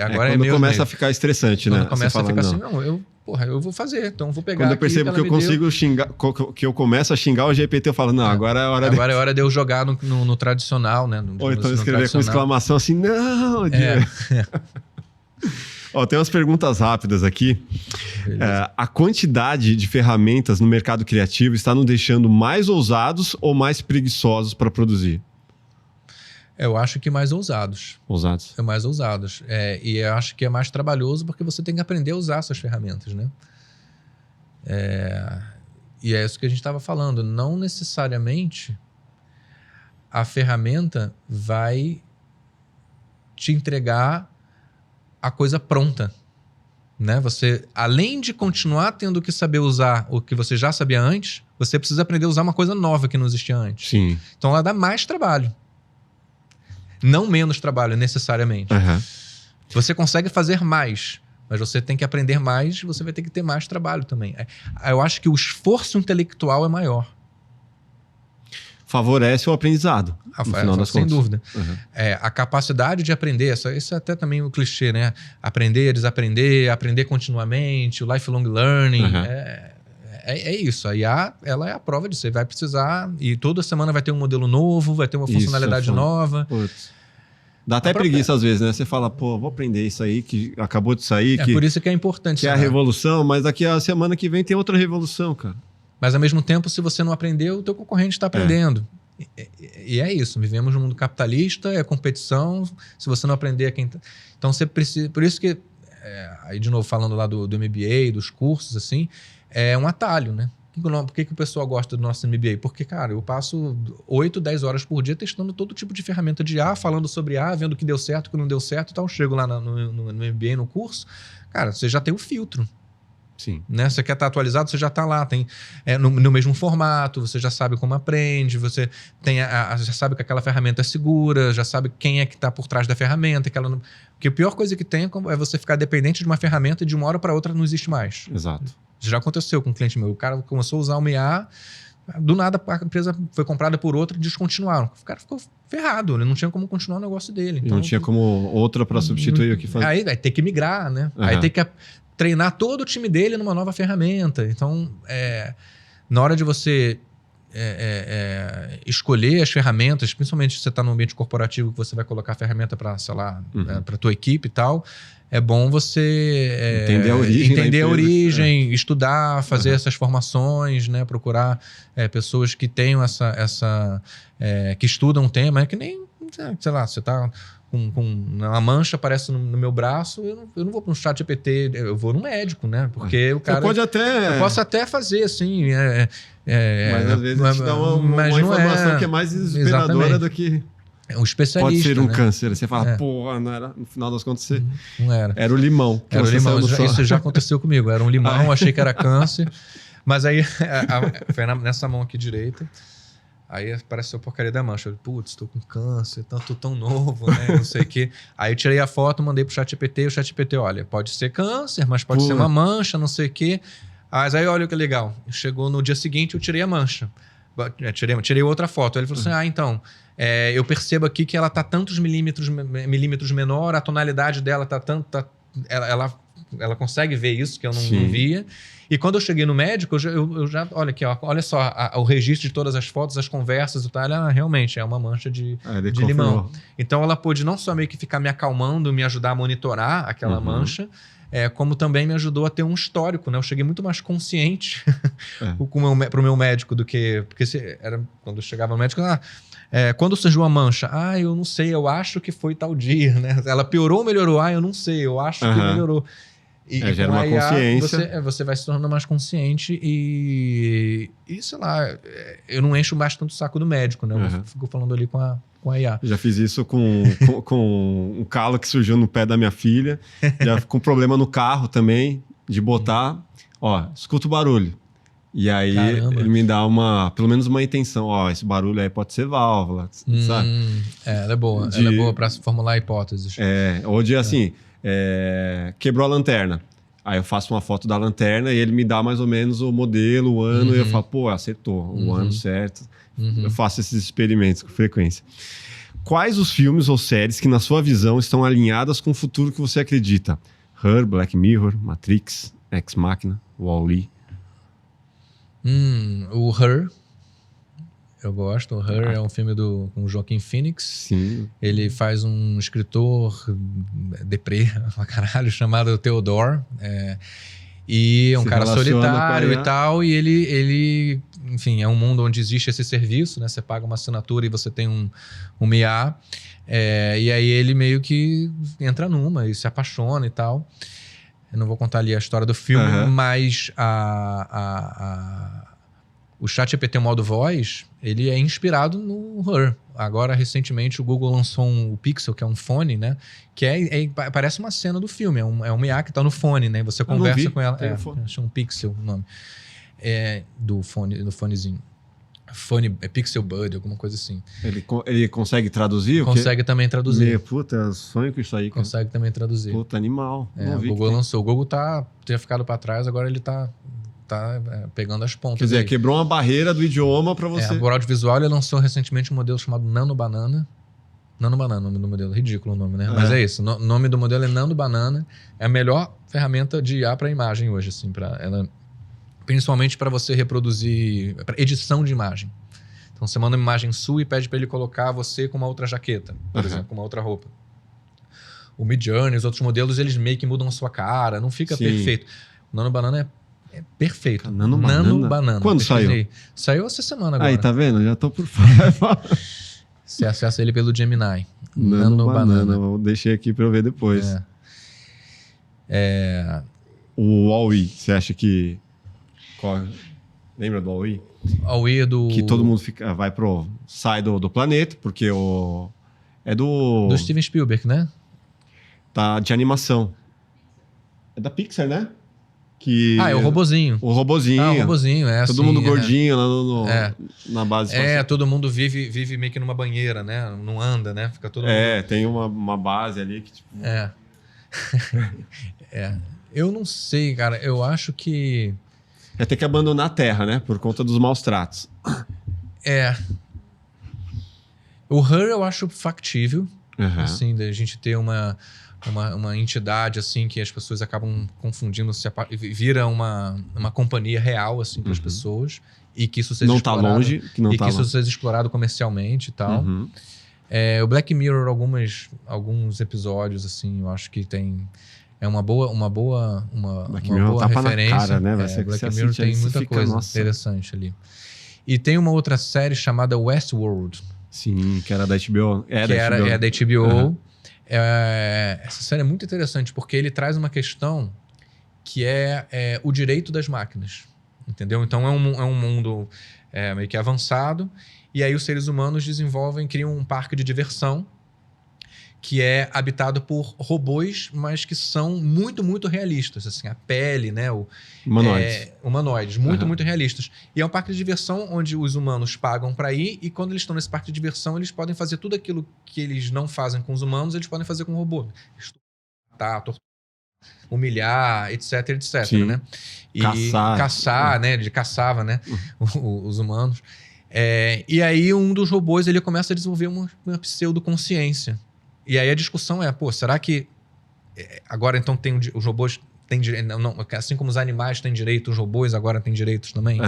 Agora quando começa a ficar estressante, né? Quando começa a ficar assim, eu vou fazer, então eu vou pegar. Quando eu percebo que eu consigo xingar, que eu começo a xingar o GPT, eu falo, não, agora é hora Agora é hora de eu jogar no tradicional, né? Ou então escrever com exclamação assim, não! Ó, tem umas perguntas rápidas aqui. A quantidade de ferramentas no mercado criativo está nos deixando mais ousados ou mais preguiçosos para produzir? Eu acho que mais ousados. Ousados. Mais ousados. E eu acho que é mais trabalhoso porque você tem que aprender a usar essas ferramentas, né? E é isso que a gente estava falando. Não necessariamente a ferramenta vai te entregar a coisa pronta, né? Você, além de continuar tendo que saber usar o que você já sabia antes, você precisa aprender a usar uma coisa nova que não existia antes. Sim. Então ela dá mais trabalho. Não menos trabalho, necessariamente. Uhum. Você consegue fazer mais, mas você tem que aprender mais e você vai ter que ter mais trabalho também. Eu acho que o esforço intelectual é maior. Favorece o aprendizado, no final das contas. Sem dúvida. Uhum. A capacidade de aprender, isso é até também um clichê, né? Aprender, desaprender, aprender continuamente, o lifelong learning. Uhum. É isso. A IA, ela é a prova disso. Você vai precisar, e toda semana vai ter um modelo novo, vai ter uma funcionalidade nova. Putz. Dá até preguiça às vezes, né? Você fala, vou aprender isso aí que acabou de sair. Por isso que é importante. Que é a revolução, mas daqui a semana que vem tem outra revolução, cara. Mas, ao mesmo tempo, se você não aprendeu, o teu concorrente está aprendendo. E é isso. Vivemos num mundo capitalista, é competição. Se você não aprender, Então, você precisa... Por isso que... Aí, de novo, falando lá do MBA, dos cursos, assim, é um atalho, né? Por que o pessoal gosta do nosso MBA? Porque, cara, eu passo 8, 10 horas por dia testando todo tipo de ferramenta de IA, falando sobre IA, vendo o que deu certo, o que não deu certo. Então, eu chego lá no MBA, no curso, cara, você já tem o filtro. Sim. Né? Você quer estar atualizado, você já está lá, tem no mesmo formato, você já sabe como aprende, você tem já sabe que aquela ferramenta é segura, já sabe quem é que está por trás da ferramenta. Porque a pior coisa que tem é você ficar dependente de uma ferramenta e de uma hora para outra não existe mais. Exato. Isso já aconteceu com um cliente meu. O cara começou a usar uma IA, do nada a empresa foi comprada por outra e descontinuaram. O cara ficou ferrado, ele não tinha como continuar o negócio dele. Então, não tinha como outra para substituir o que fazia. Aí vai ter que migrar, né? Uhum. Aí tem que treinar todo o time dele numa nova ferramenta. Então, na hora de você escolher as ferramentas, principalmente se você está no ambiente corporativo, que você vai colocar a ferramenta para, sei lá, para a tua equipe e tal, é bom você entender a origem, estudar, fazer essas formações, né? Procurar pessoas que tenham que estudam o tema, que nem, sei lá, você está... com uma mancha aparece no meu braço, eu não vou para um chat GPT, eu vou no médico, né? Porque o cara... Você pode eu posso até fazer, assim... mas às vezes a gente dá uma informação que é mais desesperadora do que... É um especialista. Pode ser um né? câncer. Você fala, não era... No final das contas, não era. Era o limão. Era o limão. Isso já aconteceu comigo. Era um limão, achei que era câncer. Mas aí, foi nessa mão aqui direita. Aí apareceu a porcaria da mancha. Eu, putz, tô com câncer, tô tão novo, né? Não sei o quê. Aí eu tirei a foto, mandei pro ChatGPT. O ChatGPT, olha, pode ser câncer, mas pode ser uma mancha, não sei o quê. Mas aí, olha que legal. Chegou no dia seguinte, eu tirei a mancha. Tirei outra foto. Aí ele falou assim, então... eu percebo aqui que ela tá tantos milímetros menor, a tonalidade dela tá tanto... Ela consegue ver isso, que eu não via. E quando eu cheguei no médico, eu já... Olha aqui, ó, olha só o registro de todas as fotos, as conversas e tal. Realmente, é uma mancha de limão. Então, ela pôde não só meio que ficar me acalmando, me ajudar a monitorar aquela mancha, como também me ajudou a ter um histórico, né? Eu cheguei muito mais consciente pro meu médico do que... Porque quando eu chegava no médico... quando surgiu a mancha, eu não sei, eu acho que foi tal dia, né? Ela piorou ou melhorou? Eu não sei, eu acho que melhorou. E gera uma consciência. Você vai se tornando mais consciente e sei lá, eu não encho mais tanto o saco do médico, né? Eu fico falando ali com a IA. Já fiz isso com um calo que surgiu no pé da minha filha, já com problema no carro também, de botar, escuta o barulho. E aí Caramba. ele me dá pelo menos uma intenção. Ó, esse barulho aí pode ser válvula, sabe? Ela é boa. Ela é boa para formular hipóteses. Ou de assim, quebrou a lanterna. Aí eu faço uma foto da lanterna e ele me dá mais ou menos o modelo, o ano, e eu falo, pô, acertou, o ano certo. Eu faço esses experimentos com frequência. Quais os filmes ou séries que, na sua visão, estão alinhadas com o futuro que você acredita? Her, Black Mirror, Matrix, Ex Machina, Wall-E. O Her. Eu gosto. O Her é um filme com o Joaquin Phoenix. Sim. Ele faz um escritor deprê, pra caralho, chamado Theodore. E é um cara solitário e tal. E ele, enfim, é um mundo onde existe esse serviço, né? Você paga uma assinatura e você tem um IA. E aí ele meio que entra numa e se apaixona e tal. Eu não vou contar ali a história do filme, mas o ChatGPT, o modo voz, ele é inspirado no Her. Agora, recentemente, o Google lançou o Pixel, que é um fone, né? Que parece uma cena do filme. É um IA que tá no fone, né? Você conversa com ela. Acho um Pixel o nome. Do fonezinho. Fone, Pixel Bud, alguma coisa assim. Ele consegue traduzir? Consegue também traduzir. Puta, sonho com isso aí. Cara. Consegue também traduzir. Puta, animal. O Google lançou. O Google tinha ficado para trás, agora ele tá pegando as pontas. Quer dizer, aí. Quebrou uma barreira do idioma para você. O audiovisual, ele lançou recentemente um modelo chamado Nano Banana. Nano Banana, o nome do modelo. Ridículo o nome, né? Mas é isso. O nome do modelo é Nano Banana. É a melhor ferramenta de IA para imagem hoje, assim. Principalmente para você reproduzir... para edição de imagem. Então, você manda uma imagem sua e pede para ele colocar você com uma outra jaqueta, por exemplo, com uma outra roupa. O Midjourney, os outros modelos, eles meio que mudam a sua cara. Não fica perfeito. O Nano Banana é perfeito. Nano Banana. Quando saiu? Saiu essa semana agora. Aí, tá vendo? Já tô por fora. Você acessa ele pelo Gemini. Nano Banana. Eu deixei aqui pra eu ver depois. O Wall-E, você acha que... Lembra do Wall-E? Wall-E é do... Que todo mundo sai do planeta, porque é do... Do Steven Spielberg, né? Tá de animação. É da Pixar, né? É o robozinho. O robozinho. O robozinho, todo mundo gordinho lá na base. Todo mundo vive meio que numa banheira, né? Não anda, né? Fica todo mundo... tem uma base ali que tipo... Eu não sei, cara. Eu acho que... É ter que abandonar a Terra, né? Por conta dos maus tratos. O Her eu acho factível. Assim, da gente ter uma entidade assim que as pessoas acabam confundindo, vira uma companhia real assim para as pessoas e que isso seja explorado, tá longe, isso seja explorado comercialmente e tal. O Black Mirror, alguns episódios assim, eu acho que tem uma boa referência. Na cara, né? Black Mirror tem muita coisa interessante ali. E tem uma outra série chamada Westworld. Sim, que era da HBO. É da HBO. Essa série é muito interessante porque ele traz uma questão que é o direito das máquinas, entendeu? Então é um mundo meio que avançado e aí os seres humanos criam um parque de diversão que é habitado por robôs, mas que são muito, muito realistas, assim, a pele, né? Humanoides, muito realistas. E é um parque de diversão onde os humanos pagam para ir e quando eles estão nesse parque de diversão, eles podem fazer tudo aquilo que eles não fazem com os humanos, eles podem fazer com o robô. Torturar, humilhar, etc, né? E caçar, né? Ele caçava, né? Os humanos. E aí um dos robôs, ele começa a desenvolver uma pseudoconsciência. E aí a discussão será que agora então os robôs têm direito, assim como os animais têm direito, os robôs agora têm direitos também?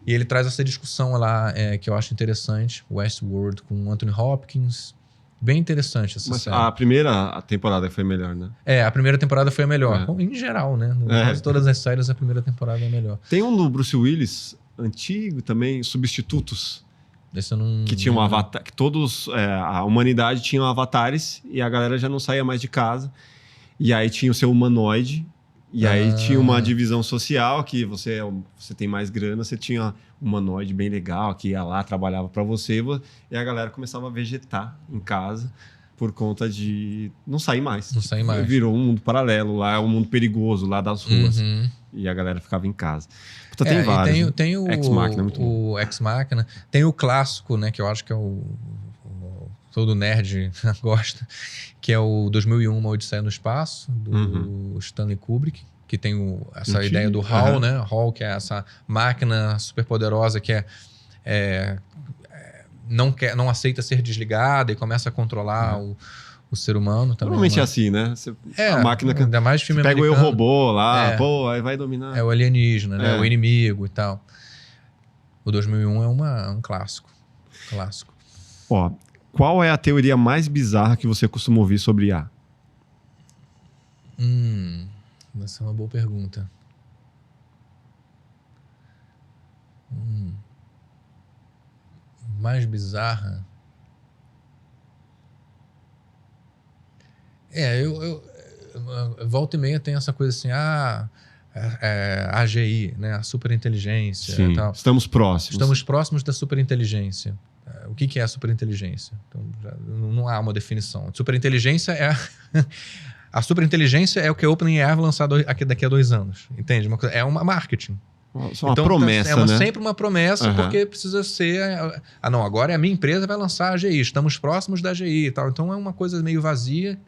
E ele traz essa discussão lá que eu acho interessante, Westworld, com Anthony Hopkins. Bem interessante essa série. A primeira temporada foi melhor, né? A primeira temporada foi a melhor. Em geral, né? Quase todas as séries, a primeira temporada é a melhor. Tem um do Bruce Willis, antigo também, Substitutos. Que tinha um avatar, que a humanidade tinha avatares e a galera já não saía mais de casa. E aí tinha o seu humanoide, e aí tinha uma divisão social que você tem mais grana, você tinha um humanoide bem legal que ia lá, trabalhava para você, e a galera começava a vegetar em casa por conta de não sair mais. Virou um mundo paralelo lá, um mundo perigoso lá das ruas. E a galera ficava em casa. Puta, tem vários. Tem o Ex Machina, muito bom. O Ex Machina. Tem o clássico, né? Que eu acho que é todo nerd gosta, que é o 2001, Uma Odisseia no Espaço, do Stanley Kubrick, que tem essa ideia do HAL, né? HAL, que é essa máquina super poderosa que não aceita ser desligada e começa a controlar o ser humano também. Normalmente é assim, né? A máquina que ainda mais filme pega o Eu Robô lá, aí vai dominar. É o alienígena, né? O inimigo e tal. O 2001 é um clássico. Ó, qual é a teoria mais bizarra que você costuma ouvir sobre IA? Essa é uma boa pergunta. Mais bizarra? Eu volta e meia tem essa coisa assim, a AGI, né? A superinteligência. Sim, e tal. Estamos próximos da superinteligência. O que é a superinteligência? Então, não há uma definição. Superinteligência a superinteligência é o que a OpenAI vai lançar daqui a 2 anos. Entende? É uma marketing. Só uma promessa, né? Sempre uma promessa, porque precisa ser... não, agora a minha empresa vai lançar a AGI. Estamos próximos da AGI e tal. Então é uma coisa meio vazia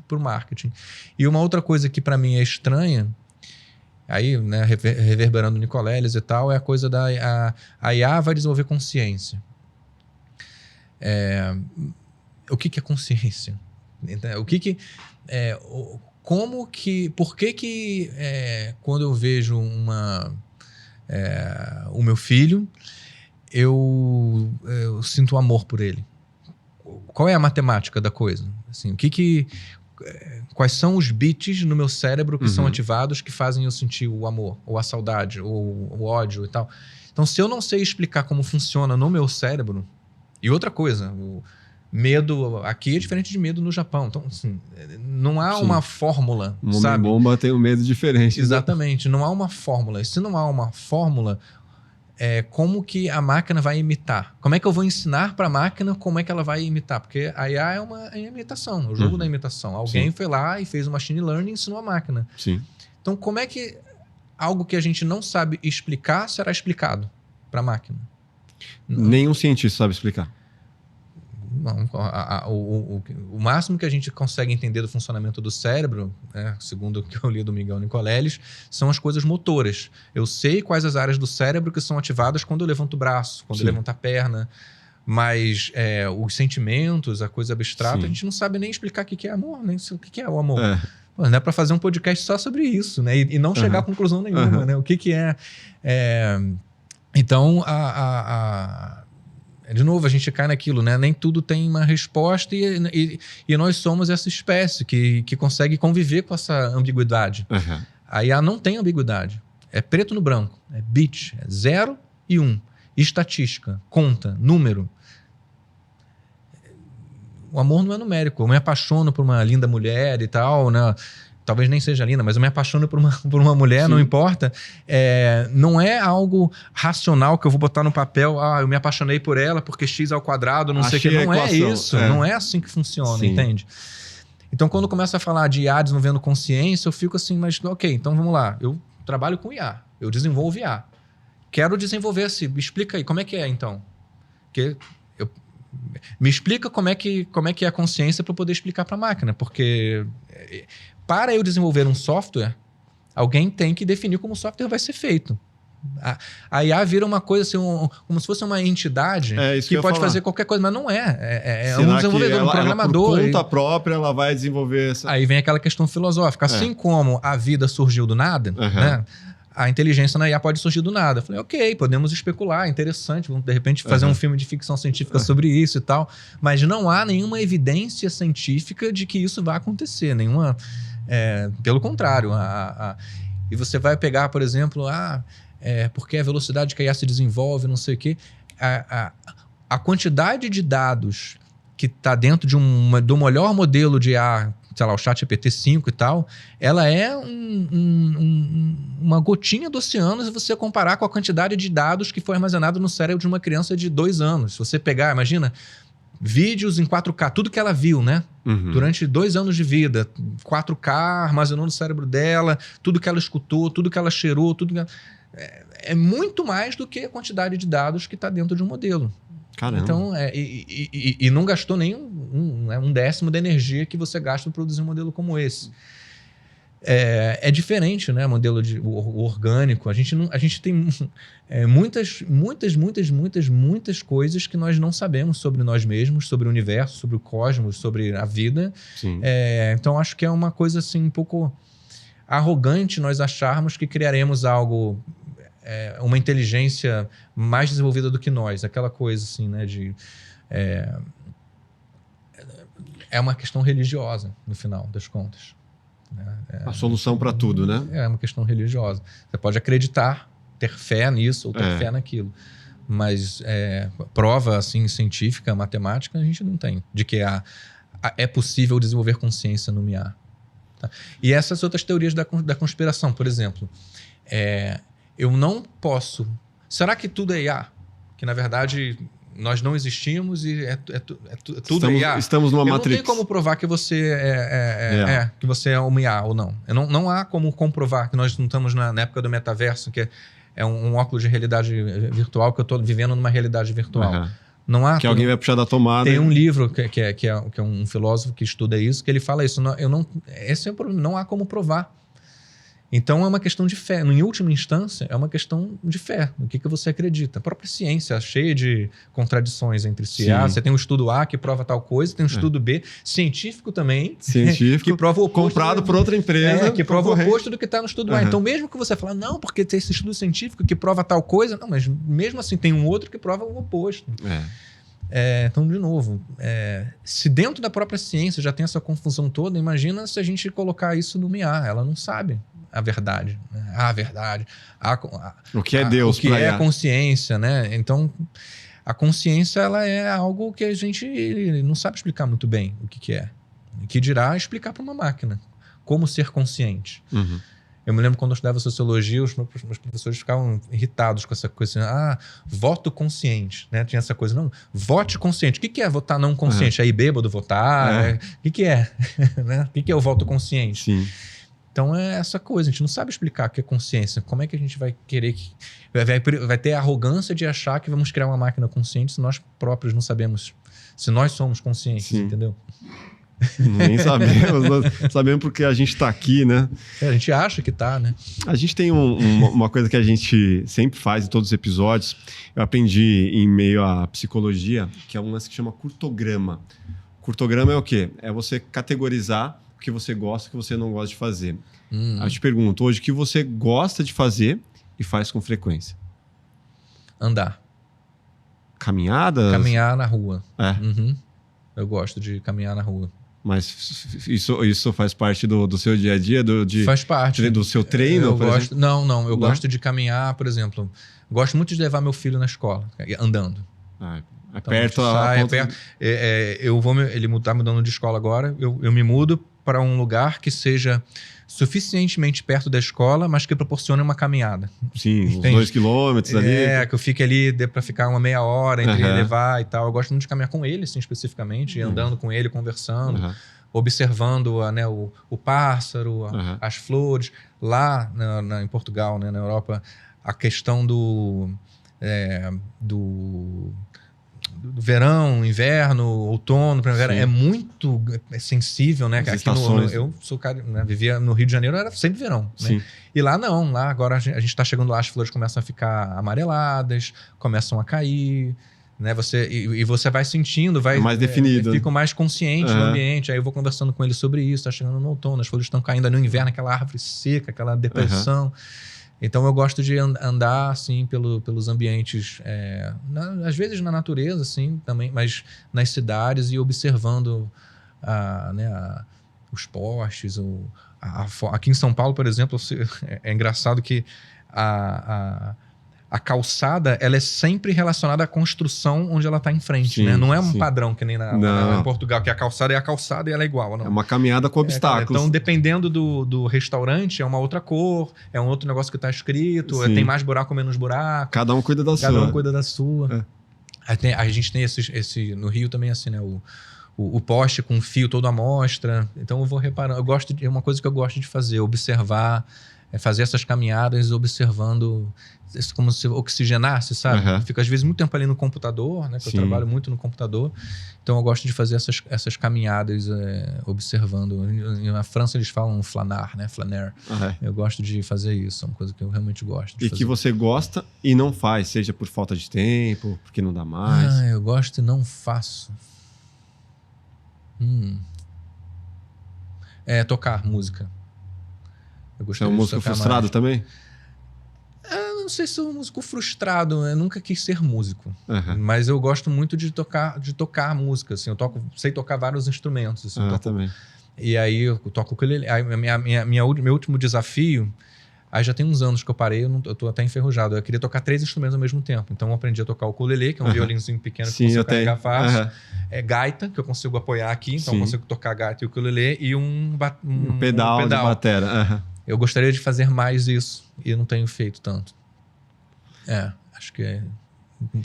para o marketing. E uma outra coisa que para mim é estranha, aí, né, reverberando Nicoleles e tal, é a coisa a IA vai desenvolver consciência. O que é consciência? O que como que... Por que quando eu vejo o meu filho, eu sinto amor por ele? Qual é a matemática da coisa? Assim, quais são os bits no meu cérebro que são ativados que fazem eu sentir o amor, ou a saudade, ou o ódio e tal? Então, se eu não sei explicar como funciona no meu cérebro... E outra coisa, o medo aqui é diferente de medo no Japão. Então, assim, não há uma fórmula, sabe? Homem-bomba tem um medo diferente. Exatamente, não há uma fórmula. E se não há uma fórmula, como que a máquina vai imitar? Como é que eu vou ensinar para a máquina como é que ela vai imitar? Porque a IA é uma imitação, o jogo da imitação. Alguém foi lá e fez o machine learning e ensinou a máquina. Sim. Então, como é que algo que a gente não sabe explicar será explicado para a máquina? Nenhum cientista sabe explicar. Não, o máximo que a gente consegue entender do funcionamento do cérebro, né, segundo o que eu li do Miguel Nicoleles, são as coisas motoras. Eu sei quais as áreas do cérebro que são ativadas quando eu levanto o braço, quando eu levanto a perna, mas os sentimentos, a coisa abstrata, a gente não sabe nem explicar o que é amor, nem o que é o amor. Não é para fazer um podcast só sobre isso, né? E não chegar a conclusão nenhuma, né? O que é... Então, de novo, a gente cai naquilo, né? Nem tudo tem uma resposta e nós somos essa espécie que consegue conviver com essa ambiguidade. A IA não tem ambiguidade. É preto no branco. É bit. É 0 e 1. Estatística. Conta. Número. O amor não é numérico. Eu me apaixono por uma linda mulher e tal, né? Talvez nem seja linda, mas eu me apaixono por uma mulher, não importa. Não é algo racional que eu vou botar no papel, eu me apaixonei por ela porque x ao quadrado, não sei o que. Não é isso, não é assim que funciona, entende? Então, quando começa a falar de IA desenvolvendo consciência, eu fico assim, mas ok, então vamos lá. Eu trabalho com IA, eu desenvolvo IA. Quero desenvolver me explica aí, como é que é então? Me explica como é que é a consciência para eu poder explicar para a máquina, porque... Para eu desenvolver um software, alguém tem que definir como o software vai ser feito. A IA vira uma coisa assim, como se fosse uma entidade que pode fazer qualquer coisa, mas não é. É um desenvolvedor, um programador. Por conta própria, ela vai desenvolver essa... Aí vem aquela questão filosófica. Assim como a vida surgiu do nada, né? A inteligência na IA pode surgir do nada. Eu falei, ok, podemos especular, interessante, vamos de repente fazer um filme de ficção científica sobre isso e tal, mas não há nenhuma evidência científica de que isso vai acontecer, nenhuma... pelo contrário, e você vai pegar, por exemplo, porque a velocidade que a IA se desenvolve, não sei o quê, a quantidade de dados que está dentro do melhor modelo de IA, sei lá, o ChatGPT-5 e tal, ela é uma gotinha do oceano se você comparar com a quantidade de dados que foi armazenado no cérebro de uma criança de 2 anos. Se você pegar, imagina, vídeos em 4K, tudo que ela viu, né? Durante 2 anos de vida, 4K, armazenou no cérebro dela, tudo que ela escutou, tudo que ela cheirou, tudo que ela... É muito mais do que a quantidade de dados que está dentro de um modelo. Caramba. Então, e não gastou nem um décimo da energia que você gasta para produzir um modelo como esse. É diferente, né? Modelo o orgânico. A gente tem muitas coisas que nós não sabemos sobre nós mesmos, sobre o universo, sobre o cosmos, sobre a vida. Então, acho que é uma coisa assim, um pouco arrogante nós acharmos que criaremos algo... uma inteligência mais desenvolvida do que nós. Aquela coisa assim, né? É uma questão religiosa, no final das contas. A solução para tudo, né? É uma questão religiosa. Você pode acreditar, ter fé nisso ou ter fé naquilo. Mas prova assim, científica, matemática, a gente não tem. De que é possível desenvolver consciência no IA. Tá? E essas outras teorias da conspiração, por exemplo... eu não posso... Será que tudo é IA? Que, na verdade, nós não existimos e tudo é IA? Estamos numa Matrix. Não tem como provar que você que você é um IA ou não. Não há como comprovar que nós não estamos na época do metaverso, que é um óculos de realidade virtual, que eu estou vivendo numa realidade virtual. Não há que alguém vai puxar da tomada. Tem um livro que é um filósofo que estuda isso, que ele fala isso. Esse é o problema. Não há como provar. Então é uma questão de fé. Em última instância, é uma questão de fé. No que você acredita. A própria ciência é cheia de contradições entre si. Você tem um estudo A que prova tal coisa, tem um estudo B, científico também, que prova o oposto. Comprado por outra empresa. Que prova o oposto do que está no estudo A. Então, mesmo que você fale, não, porque tem esse estudo científico que prova tal coisa, não, mas mesmo assim tem um outro que prova o oposto. Então, de novo, se dentro da própria ciência já tem essa confusão toda, imagina se a gente colocar isso no IA. Ela não sabe a verdade. Né? A verdade. O que é Deus? O que é a consciência, né? Então, a consciência ela é algo que a gente não sabe explicar muito bem o que é. O que dirá explicar para uma máquina. Como ser consciente. Eu me lembro quando eu estudava sociologia, os meus professores ficavam irritados com essa coisa assim, voto consciente, né? Tinha essa coisa, não, vote consciente. O que é votar não consciente? Aí bêbado votar? O que é? Né? O que é o voto consciente? Sim. Então é essa coisa, a gente não sabe explicar o que é consciência. Como é que a gente vai querer que... Vai ter a arrogância de achar que vamos criar uma máquina consciente se nós próprios não sabemos, se nós somos conscientes, entendeu? Nem sabemos, sabemos porque a gente está aqui, né? A gente acha que está, né? A gente tem uma coisa que a gente sempre faz em todos os episódios. Eu aprendi em meio à psicologia, que é um lance que chama curtograma. Curtograma é o quê? É você categorizar o que você gosta e o que você não gosta de fazer. Eu te pergunto hoje, o que você gosta de fazer e faz com frequência? Andar. Caminhadas? Caminhar na rua. Eu gosto de caminhar na rua. Mas isso faz parte do seu dia a dia? Faz parte. Do seu treino, por exemplo? Não. Eu gosto de caminhar, por exemplo. Gosto muito de levar meu filho na escola, andando. É perto perto. Ele tá mudando de escola agora. Eu me mudo para um lugar que seja suficientemente perto da escola, mas que proporcione uma caminhada. Sim, uns 2 quilômetros ali. Que eu fique ali, dê para ficar uma meia hora entre levar e tal. Eu gosto muito de caminhar com ele, assim, especificamente, andando com ele, conversando, observando o pássaro, as flores. Lá em Portugal, né, na Europa, a questão do verão, inverno, outono, primavera, é muito sensível, né? Aqui eu sou cara, né, vivia no Rio de Janeiro, era sempre verão, né? E lá não, lá agora a gente está chegando lá, as flores começam a ficar amareladas, começam a cair, né? Você vai sentindo, mais definido, fico mais consciente do ambiente. Aí eu vou conversando com ele sobre isso, tá chegando no outono, as flores estão caindo, no inverno aquela árvore seca, aquela depressão. Então eu gosto de andar assim pelos ambientes, às vezes na natureza, assim, também, mas nas cidades e observando os postes. Aqui em São Paulo, por exemplo, é engraçado que a calçada ela é sempre relacionada à construção onde ela está em frente, né? Não é um padrão que nem em Portugal, que a calçada é a calçada e ela é igual. Não. É uma caminhada com obstáculos. Então, dependendo do restaurante, é uma outra cor, é um outro negócio que está escrito, tem mais buraco ou menos buraco. Cada um cuida da sua. Cada um cuida da sua. A gente tem no Rio também, assim, né? O poste com fio todo à mostra. Então eu vou reparando. É uma coisa que eu gosto de fazer, observar, fazer essas caminhadas observando, como se oxigenasse, sabe? Uhum. Fico às vezes muito tempo ali no computador, né? Que eu trabalho muito no computador. Então eu gosto de fazer essas caminhadas observando. Na França eles falam flanar, né? Flaner. Uhum. Eu gosto de fazer isso, é uma coisa que eu realmente gosto de fazer. E que você gosta e não faz, seja por falta de tempo, porque não dá mais. Eu gosto e não faço. Tocar música. Você é um músico frustrado mais. Também? Eu não sei se sou um músico frustrado. Eu nunca quis ser músico. Mas eu gosto muito de tocar música. Assim, sei tocar vários instrumentos. Assim, também. E aí eu toco ukulele. Meu último desafio... Aí já tem uns anos que eu parei, eu tô até enferrujado. Eu queria tocar 3 instrumentos ao mesmo tempo. Então eu aprendi a tocar o ukulele, que é um violinzinho pequeno que eu consigo carregar fácil. Gaita, que eu consigo apoiar aqui. Então eu consigo tocar gaita e ukulele. E um pedal de batera. Eu gostaria de fazer mais isso. E eu não tenho feito tanto. Acho que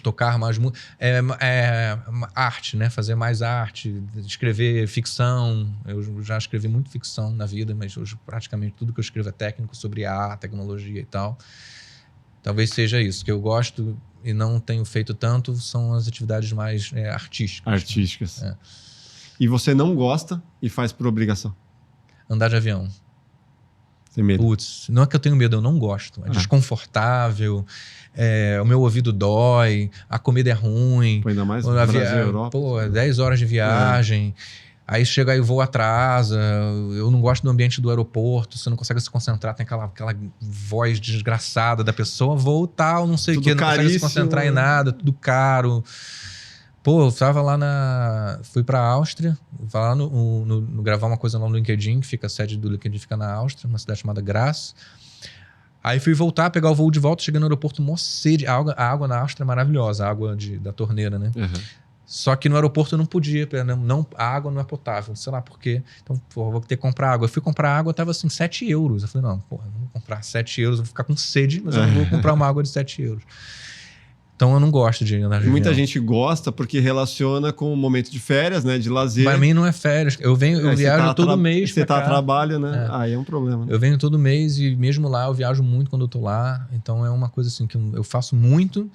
tocar mais música. Arte, né? Fazer mais arte, escrever ficção. Eu já escrevi muito ficção na vida, mas hoje praticamente tudo que eu escrevo é técnico sobre a tecnologia e tal. Talvez seja isso. Que eu gosto e não tenho feito tanto são as atividades mais artísticas. Artísticas. Né? E você não gosta e faz por obrigação? Andar de avião. Tem medo? Putz, não é que eu tenho medo, eu não gosto. É desconfortável, o meu ouvido dói, a comida é ruim. Pô, ainda mais no Brasil, Europa. 10 horas de viagem. Aí chega aí o voo atrasa. Eu não gosto do ambiente do aeroporto. Você não consegue se concentrar, tem aquela voz desgraçada da pessoa. Voo tal, não sei o quê. Não consegue se concentrar em nada, tudo caro. Pô, eu tava lá fui pra Áustria, lá gravar uma coisa lá no LinkedIn, que fica a sede do LinkedIn, fica na Áustria, uma cidade chamada Graz. Aí fui voltar, pegar o voo de volta, cheguei no aeroporto, mó sede. A água na Áustria é maravilhosa, a água da torneira, né? Só que no aeroporto eu não podia, a água não é potável, sei lá por quê. Então, pô, vou ter que comprar água. Eu fui comprar água, tava assim, 7 euros. Eu falei, não, porra, não vou comprar 7 euros, eu vou ficar com sede, mas eu não vou comprar uma água de 7 euros. Então eu não gosto de andar de avião. Muita gente gosta porque relaciona com o momento de férias, né? De lazer. Para mim não é férias. Eu viajo todo mês. Você tá a trabalho, né? Aí é um problema. Né? Eu venho todo mês e mesmo lá eu viajo muito quando eu tô lá. Então é uma coisa assim que eu faço muito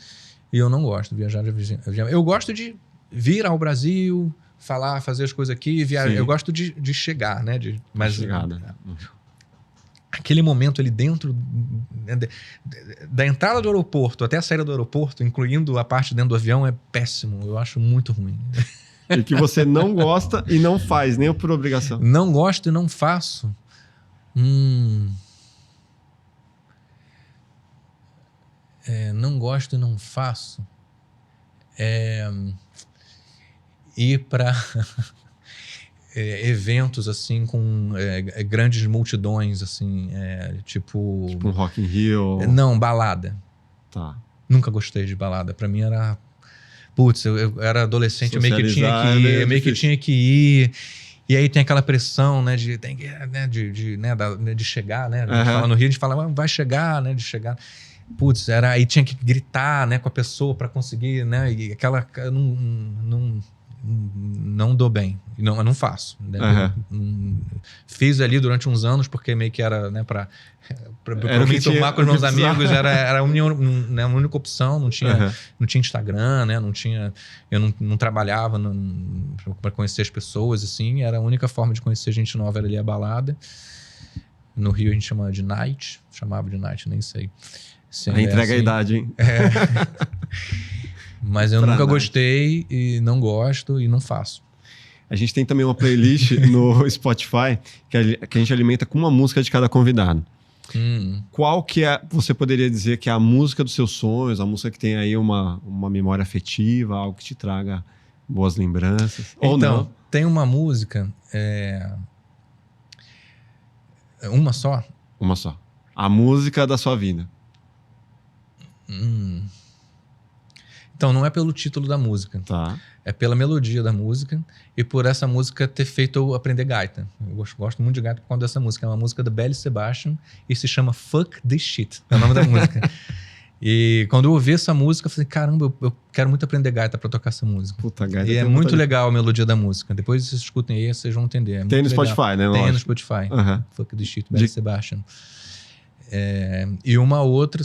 e eu não gosto de viajar de avião. Eu gosto de vir ao Brasil, fazer as coisas aqui, viajar. Eu gosto de chegar, né? Chegada. Aquele momento ali dentro da entrada do aeroporto até a saída do aeroporto, incluindo a parte dentro do avião, é péssimo. Eu acho muito ruim. E que você não gosta e não faz, nem por obrigação. Não gosto e não faço. Não gosto e não faço. Ir para... eventos assim com grandes multidões assim, tipo um Rock in Rio. Não, balada. Tá. Nunca gostei de balada. Pra mim era eu era adolescente, eu meio que tinha que ir. E aí tem aquela pressão, né, de chegar, né? A gente fala no Rio, a gente fala, vai chegar, né, de chegar. Putz, aí tinha que gritar, né, com a pessoa para conseguir, né? E aquela não dou bem, não faço. Né? Fiz ali durante uns anos, porque meio que era, né, para me tomar com os meus amigos, era a única opção, não tinha Instagram, né? Eu não trabalhava para conhecer as pessoas, assim, era a única forma de conhecer gente nova, era ali a balada. No Rio a gente chamava de night, nem sei. Entrega a idade, hein? Mas eu nunca gostei e não gosto e não faço. A gente tem também uma playlist no Spotify que a gente alimenta com uma música de cada convidado. Qual que você poderia dizer que é a música dos seus sonhos, a música que tem aí uma memória afetiva, algo que te traga boas lembranças? Ou não? Tem uma música... Uma só? Uma só. A música da sua vida. Então, não é pelo título da música. Tá. É pela melodia da música e por essa música ter feito eu aprender gaita. Eu gosto muito de gaita por conta dessa música. É uma música da Belle Sebastian e se chama Fuck This Shit. É o nome da música. E quando eu ouvi essa música, eu falei, caramba, eu quero muito aprender gaita pra tocar essa música. Puta, gaita. E é muito legal a melodia da música. Depois vocês escutem aí, vocês vão entender. Tem no Spotify, né? Tem no Spotify. Fuck the shit, Belle Sebastian. E uma outra,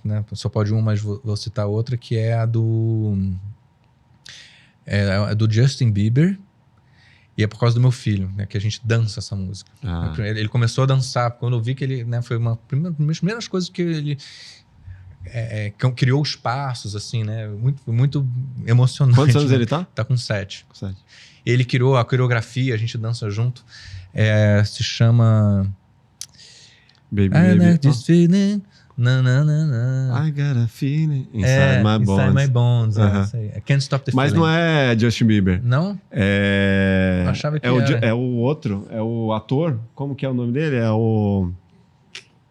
né, só pode uma, mas vou citar outra, que é a do Justin Bieber. E é por causa do meu filho, né, que a gente dança essa música. Ele começou a dançar, quando eu vi que ele, né, foi uma das primeiras coisas que ele criou os passos, assim, né? Muito emocionante. Quantos anos, né? Ele tá? Tá com 7. Ele criou a coreografia, a gente dança junto. Se chama... Baby, I like this feeling. Na, na, na, na. I got a feeling inside my bones. Inside my bones. I can't stop the feeling. Mas não é Justin Bieber. Não? Eu achava que era. É o outro, é o ator. Como que é o nome dele? É o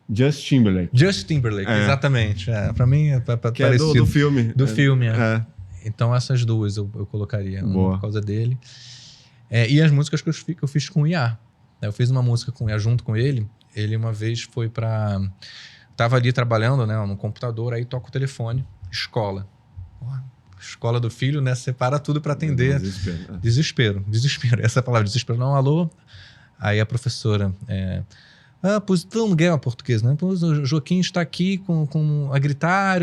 Justin Timberlake. Justin Timberlake, exatamente. Pra mim é que parecido. É do filme. Do filme, Então essas duas eu colocaria. Uma por causa dele. E as músicas que eu fiz com o Iá. Eu fiz uma música com o Iá junto com ele. Ele uma vez foi pra... Tava ali trabalhando, né, no computador, aí toca o telefone. Escola. Escola do filho, né? Separa tudo pra atender. Desespero. Essa é a palavra, desespero. Não, alô? Aí a professora... pois então, Miguel, português, né? Pois o Joaquim está aqui com a gritar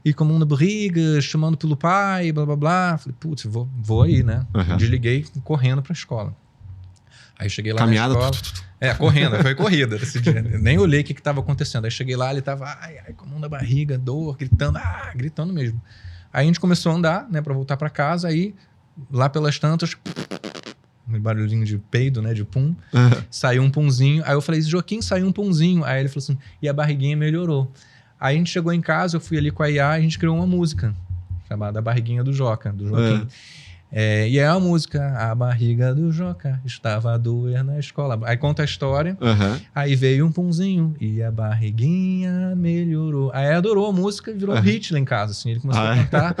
e com a mão na barriga, chamando pelo pai, blá, blá, blá. Falei, putz, vou aí, né? Desliguei correndo pra escola. Aí cheguei lá Caminhada, na escola... correndo, foi corrida esse dia. Nem olhei o que estava acontecendo. Aí cheguei lá, ele tava, com a mão na barriga, dor, gritando mesmo. Aí a gente começou a andar, né, pra voltar pra casa, aí lá pelas tantas... Um barulhinho de peido, né? De pum. Saiu um punzinho. Aí eu falei, Joaquim, saiu um punzinho. Aí ele falou assim, e a barriguinha melhorou. Aí a gente chegou em casa, eu fui ali com a Iá, a gente criou uma música chamada A Barriguinha do Joca, do Joaquim. E é a música, a barriga do Joca estava a doer na escola. Aí conta a história, aí veio um punzinho e a barriguinha melhorou. Aí adorou a música e virou hit lá em casa, assim. Ele começou a cantar,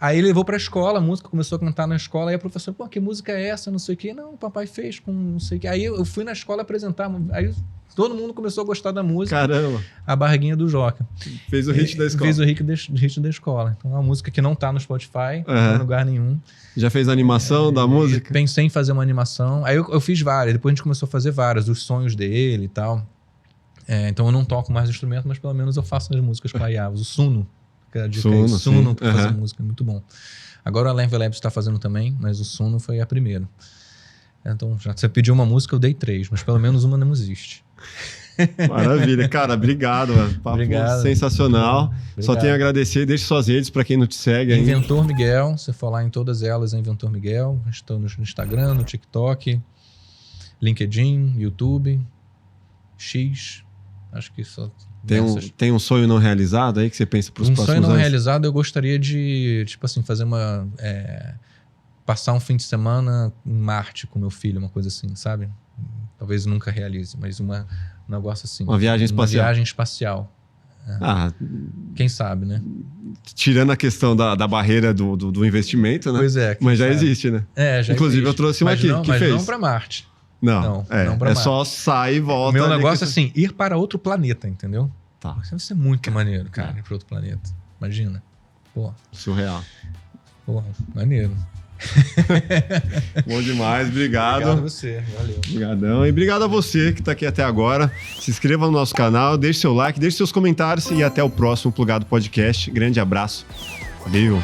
aí ele levou pra escola, a música começou a cantar na escola, aí a professora, pô, que música é essa, não sei o quê. Não, o papai fez com não sei o quê. Aí eu fui na escola apresentar, aí todo mundo começou a gostar da música. Caramba! A barriguinha do Joca. Fez o hit da escola. Fez o hit da escola. Então é uma música que não tá no Spotify, não tá em lugar nenhum. Já fez a animação da música? Pensei em fazer uma animação. Aí eu fiz várias. Depois a gente começou a fazer várias. Os sonhos dele e tal. Então eu não toco mais instrumento, mas pelo menos eu faço as músicas com a Iá. O Suno. Que era a dica aí. Suno pra fazer música. Muito bom. Agora a Lenve Labs está fazendo também, mas o Suno foi a primeira. Então, já que você pediu uma música, eu dei 3. Mas pelo menos uma não existe. Maravilha, cara, obrigado, mano. Papo sensacional. Obrigado. Só tenho a agradecer. Deixe suas redes para quem não te segue ainda. Inventor Miguel, você for lá em todas elas, é Inventor Miguel. Estou no Instagram, no TikTok, LinkedIn, YouTube, X. Acho que só. Tem um sonho não realizado aí que você pensa para os próximos anos? Um sonho não realizado, eu gostaria de, tipo assim, fazer passar um fim de semana em Marte com meu filho, uma coisa assim, sabe? Talvez nunca realize, mas um negócio assim. Uma viagem espacial. Uma viagem espacial. Quem sabe, né? Tirando a questão da barreira do investimento, né? Pois é. Mas já existe, né? Já inclusive, existe. Eu trouxe uma aqui. Mas não para Marte. Não pra Marte. Só sai e volta. O meu negócio é assim, ir para outro planeta, entendeu? Tá. Isso deve ser muito maneiro, cara, ir para outro planeta. Imagina. Pô. Surreal. Pô, maneiro. Bom demais, obrigado. Obrigado a você, valeu. Obrigadão. E obrigado a você que está aqui até agora. Se inscreva no nosso canal, deixe seu like, deixe seus comentários e até o próximo Plugado Podcast. Grande abraço. Valeu.